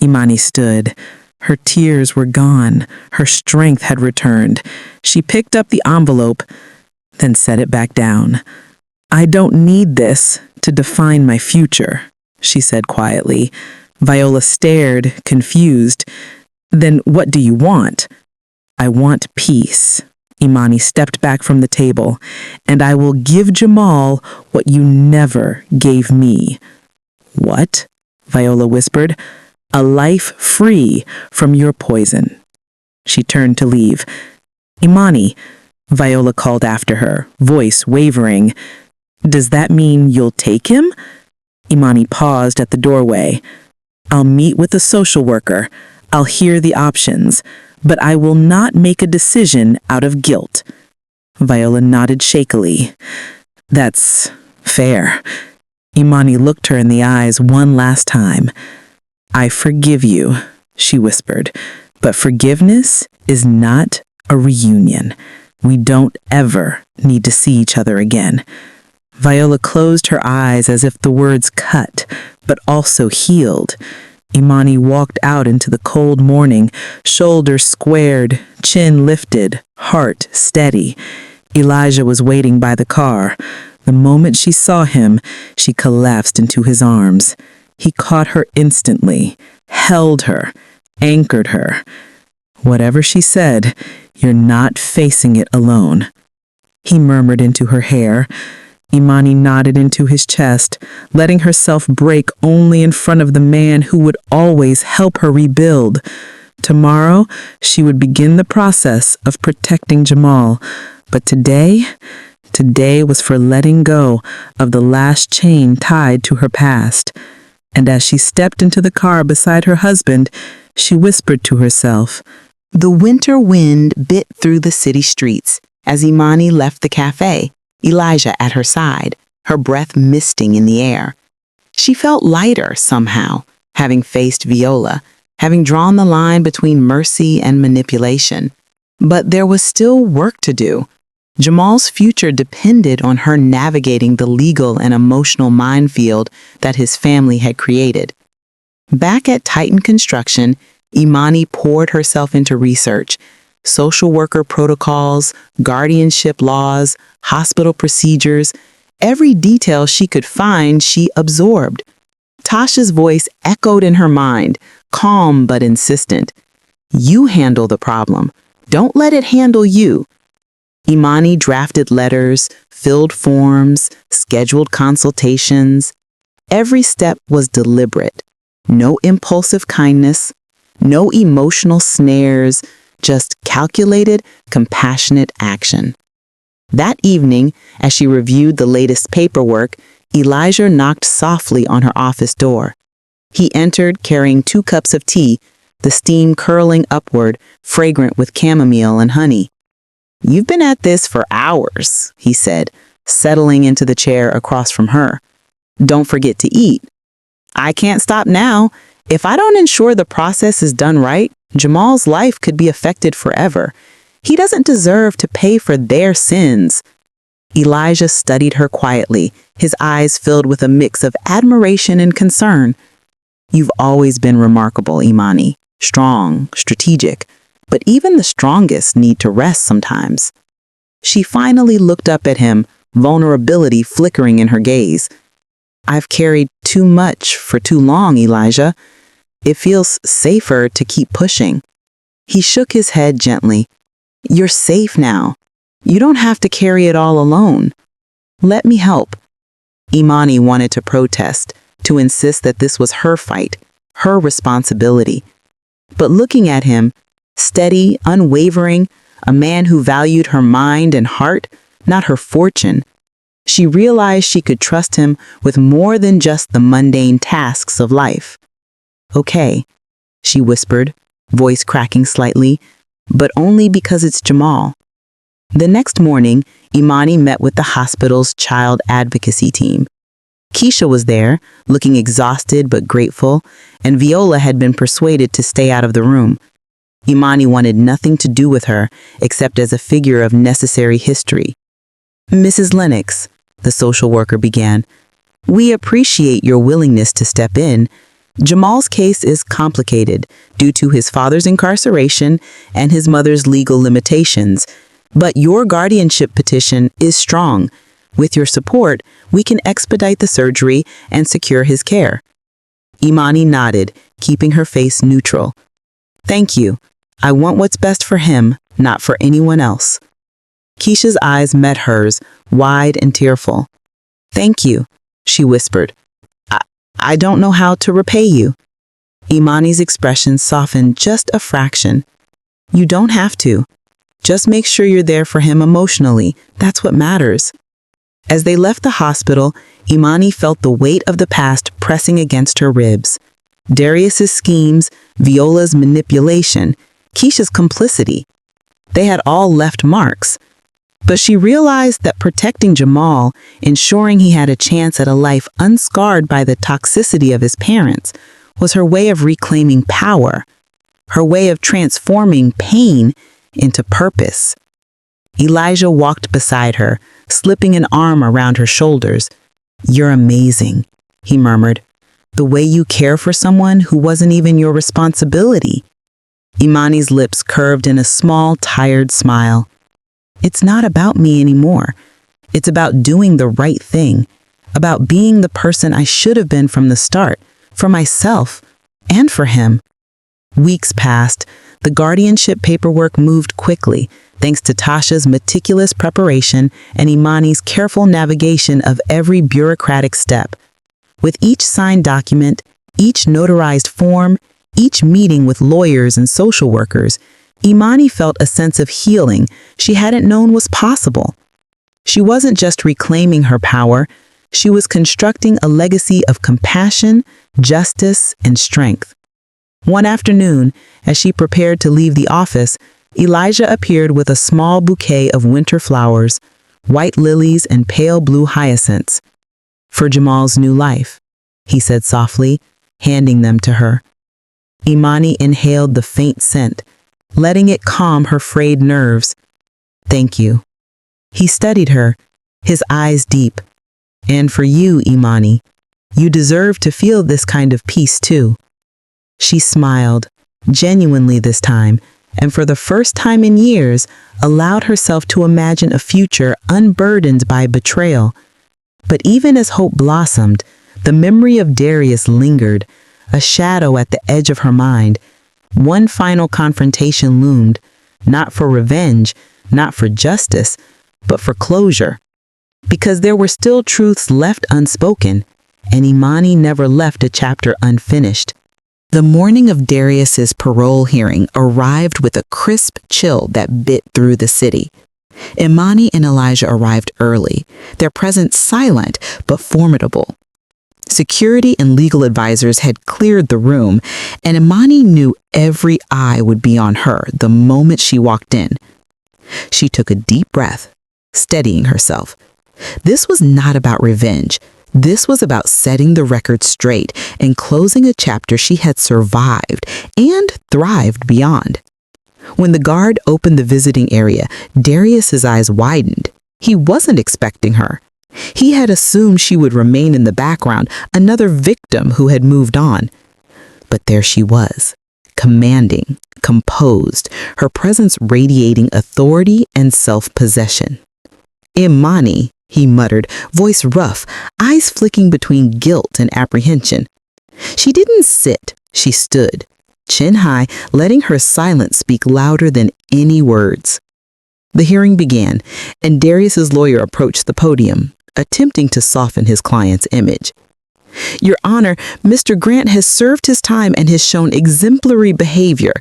Speaker 2: Imani stood. Her tears were gone. Her strength had returned. She picked up the envelope, then set it back down. "I don't need this to define my future," she said quietly. Viola stared, confused. "Then what do you want?" "I want peace." Imani stepped back from the table. "And I will give Jamal what you never gave me." "What?" Viola whispered. "A life free from your poison." She turned to leave. "Imani," Viola called after her, voice wavering. "Does that mean you'll take him?" Imani paused at the doorway. "I'll meet with a social worker. I'll hear the options. But I will not make a decision out of guilt." Viola nodded shakily. "That's fair." Imani looked her in the eyes one last time. "I forgive you," she whispered, "but forgiveness is not a reunion. We don't ever need to see each other again." Viola closed her eyes as if the words cut, but also healed. Imani walked out into the cold morning, shoulders squared, chin lifted, heart steady. Elijah was waiting by the car. The moment she saw him, she collapsed into his arms. He caught her instantly, held her, anchored her. "Whatever she said, you're not facing it alone," he murmured into her hair. Imani nodded into his chest, letting herself break only in front of the man who would always help her rebuild. Tomorrow, she would begin the process of protecting Jamal. But today was for letting go of the last chain tied to her past. And as she stepped into the car beside her husband, she whispered to herself.
Speaker 1: The winter wind bit through the city streets as Imani left the cafe, Elijah at her side, her breath misting in the air. She felt lighter somehow, having faced Viola, having drawn the line between mercy and manipulation. But there was still work to do. Jamal's future depended on her navigating the legal and emotional minefield that his family had created. Back at Titan Construction, Imani poured herself into research, social worker protocols, guardianship laws, hospital procedures. Every detail she could find, she absorbed. Tasha's voice echoed in her mind, calm but insistent. "You handle the problem. Don't let it handle you." Imani drafted letters, filled forms, scheduled consultations. Every step was deliberate. No impulsive kindness, no emotional snares, just calculated, compassionate action. That evening, as she reviewed the latest paperwork, Elijah knocked softly on her office door. He entered carrying 2 cups of tea, the steam curling upward, fragrant with chamomile and honey. You've been at this for hours, he said, settling into the chair across from her. Don't forget to eat. I can't stop now. If I don't ensure the process is done right, Jamal's life could be affected forever. He doesn't deserve to pay for their sins. Elijah studied her quietly, his eyes filled with a mix of admiration and concern. You've always been remarkable, Imani. Strong, strategic. But even the strongest need to rest sometimes. She finally looked up at him, vulnerability flickering in her gaze. I've carried too much for too long, Elijah. It feels safer to keep pushing. He shook his head gently. You're safe now. You don't have to carry it all alone. Let me help. Imani wanted to protest, to insist that this was her fight, her responsibility. But looking at him, steady, unwavering, a man who valued her mind and heart, not her fortune, she realized she could trust him with more than just the mundane tasks of life. Okay, she whispered, voice cracking slightly, but only because it's Jamal. The next morning, Imani met with the hospital's child advocacy team. Keisha was there, looking exhausted but grateful, and Viola had been persuaded to stay out of the room. Imani wanted nothing to do with her except as a figure of necessary history. Mrs. Lennox, the social worker began, we appreciate your willingness to step in. Jamal's case is complicated due to his father's incarceration and his mother's legal limitations, but your guardianship petition is strong. With your support, we can expedite the surgery and secure his care. Imani nodded, keeping her face neutral. Thank you. I want what's best for him, not for anyone else. Keisha's eyes met hers, wide and tearful. Thank you, she whispered. I don't know how to repay you. Imani's expression softened just a fraction. You don't have to. Just make sure you're there for him emotionally. That's what matters. As they left the hospital, Imani felt the weight of the past pressing against her ribs. Darius's schemes, Viola's manipulation, Keisha's complicity. They had all left marks. But she realized that protecting Jamal, ensuring he had a chance at a life unscarred by the toxicity of his parents, was her way of reclaiming power, her way of transforming pain into purpose. Elijah walked beside her, slipping an arm around her shoulders. You're amazing, he murmured. The way you care for someone who wasn't even your responsibility. Imani's lips curved in a small, tired smile. It's not about me anymore. It's about doing the right thing, about being the person I should have been from the start, for myself and for him. Weeks passed. The guardianship paperwork moved quickly, thanks to Tasha's meticulous preparation and Imani's careful navigation of every bureaucratic step. With each signed document, each notarized form, each meeting with lawyers and social workers, Imani felt a sense of healing she hadn't known was possible. She wasn't just reclaiming her power, she was constructing a legacy of compassion, justice, and strength. One afternoon, as she prepared to leave the office, Elijah appeared with a small bouquet of winter flowers, white lilies and pale blue hyacinths. For Jamal's new life, he said softly, handing them to her. Imani inhaled the faint scent, letting it calm her frayed nerves. Thank you. He studied her, his eyes deep. And for you, Imani, you deserve to feel this kind of peace too. She smiled, genuinely this time, and for the first time in years, allowed herself to imagine a future unburdened by betrayal. But even as hope blossomed, the memory of Darius lingered, a shadow at the edge of her mind. One final confrontation loomed, not for revenge, not for justice, but for closure. Because there were still truths left unspoken, and Imani never left a chapter unfinished. The morning of Darius's parole hearing arrived with a crisp chill that bit through the city. Imani and Elijah arrived early, their presence silent but formidable. Security and legal advisors had cleared the room, and Imani knew every eye would be on her the moment she walked in. She took a deep breath, steadying herself. This was not about revenge. This was about setting the record straight and closing a chapter she had survived and thrived beyond. When the guard opened the visiting area, Darius's eyes widened. He wasn't expecting her. He had assumed she would remain in the background, another victim who had moved on. But there she was, commanding, composed, her presence radiating authority and self-possession. "Imani," he muttered, voice rough, eyes flicking between guilt and apprehension. She didn't sit, she stood, chin high, letting her silence speak louder than any words. The hearing began, and Darius's lawyer approached the podium, attempting to soften his client's image. "Your Honor, Mr. Grant has served his time and has shown exemplary behavior."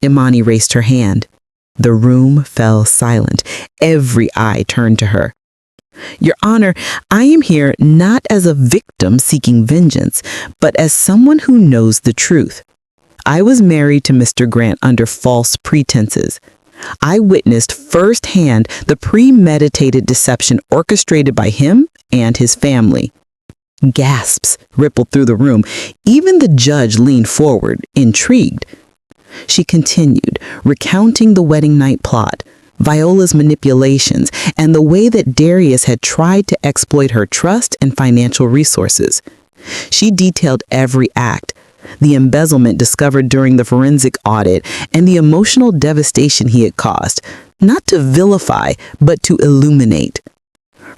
Speaker 1: Imani raised her hand. The room fell silent. Every eye turned to her. "Your Honor, I am here not as a victim seeking vengeance, but as someone who knows the truth. I was married to Mr. Grant under false pretenses. I witnessed firsthand the premeditated deception orchestrated by him and his family." Gasps rippled through the room. Even the judge leaned forward, intrigued. She continued, recounting the wedding night plot, Viola's manipulations, and the way that Darius had tried to exploit her trust and financial resources. She detailed every act, the embezzlement discovered during the forensic audit, and the emotional devastation he had caused, not to vilify, but to illuminate.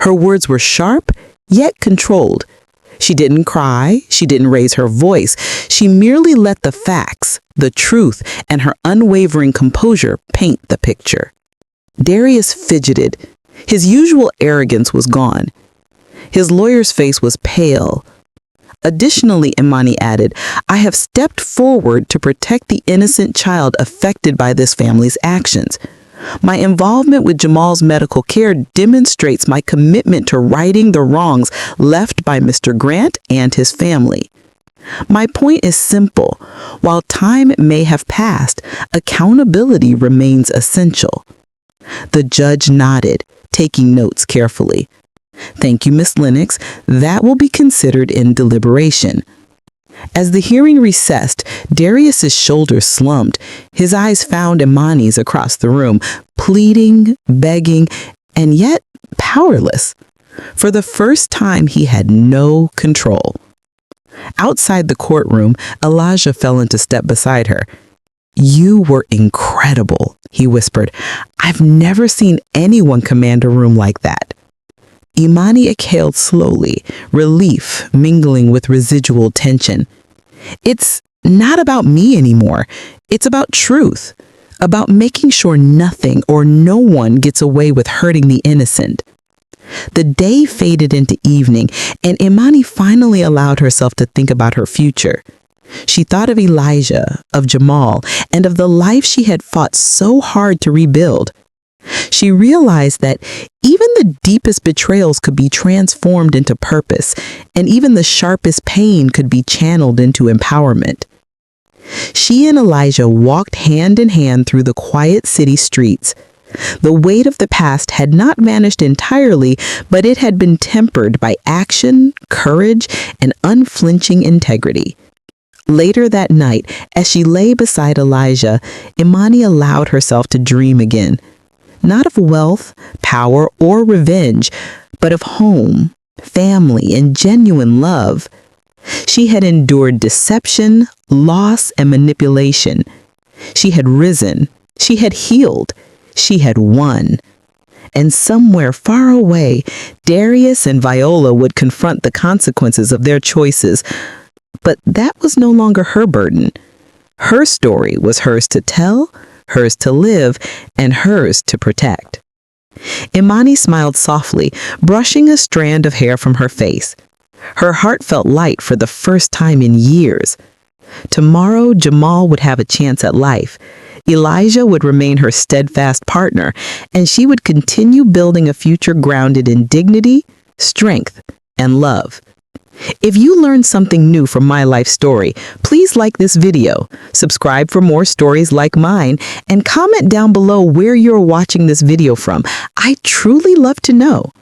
Speaker 1: Her words were sharp, yet controlled. She didn't cry, she didn't raise her voice. She merely let the facts, the truth, and her unwavering composure paint the picture. Darius fidgeted. His usual arrogance was gone. His lawyer's face was pale. Additionally, Imani added, "I have stepped forward to protect the innocent child affected by this family's actions. My involvement with Jamal's medical care demonstrates my commitment to righting the wrongs left by Mr. Grant and his family. My point is simple. While time may have passed, accountability remains essential." The judge nodded, taking notes carefully. "Thank you, Miss Lennox. That will be considered in deliberation." As the hearing recessed, Darius's shoulders slumped. His eyes found Imani's across the room, pleading, begging, and yet powerless. For the first time, he had no control. Outside the courtroom, Elijah fell into step beside her. "You were incredible," he whispered. "I've never seen anyone command a room like that." Imani exhaled slowly, relief mingling with residual tension. "It's not about me anymore. It's about truth, about making sure nothing or no one gets away with hurting the innocent." The day faded into evening, and Imani finally allowed herself to think about her future. She thought of Elijah, of Jamal, and of the life she had fought so hard to rebuild. She realized that even the deepest betrayals could be transformed into purpose, and even the sharpest pain could be channeled into empowerment. She and Elijah walked hand in hand through the quiet city streets. The weight of the past had not vanished entirely, but it had been tempered by action, courage, and unflinching integrity. Later that night, as she lay beside Elijah, Imani allowed herself to dream again. Not of wealth, power, or revenge, but of home, family, and genuine love. She had endured deception, loss, and manipulation. She had risen. She had healed. She had won. And somewhere far away, Darius and Viola would confront the consequences of their choices. But that was no longer her burden. Her story was hers to tell, hers to live, and hers to protect. Imani smiled softly, brushing a strand of hair from her face. Her heart felt light for the first time in years. Tomorrow, Jamal would have a chance at life. Elijah would remain her steadfast partner, and she would continue building a future grounded in dignity, strength, and love. If you learned something new from my life story, please like this video, subscribe for more stories like mine, and comment down below where you're watching this video from. I truly love to know.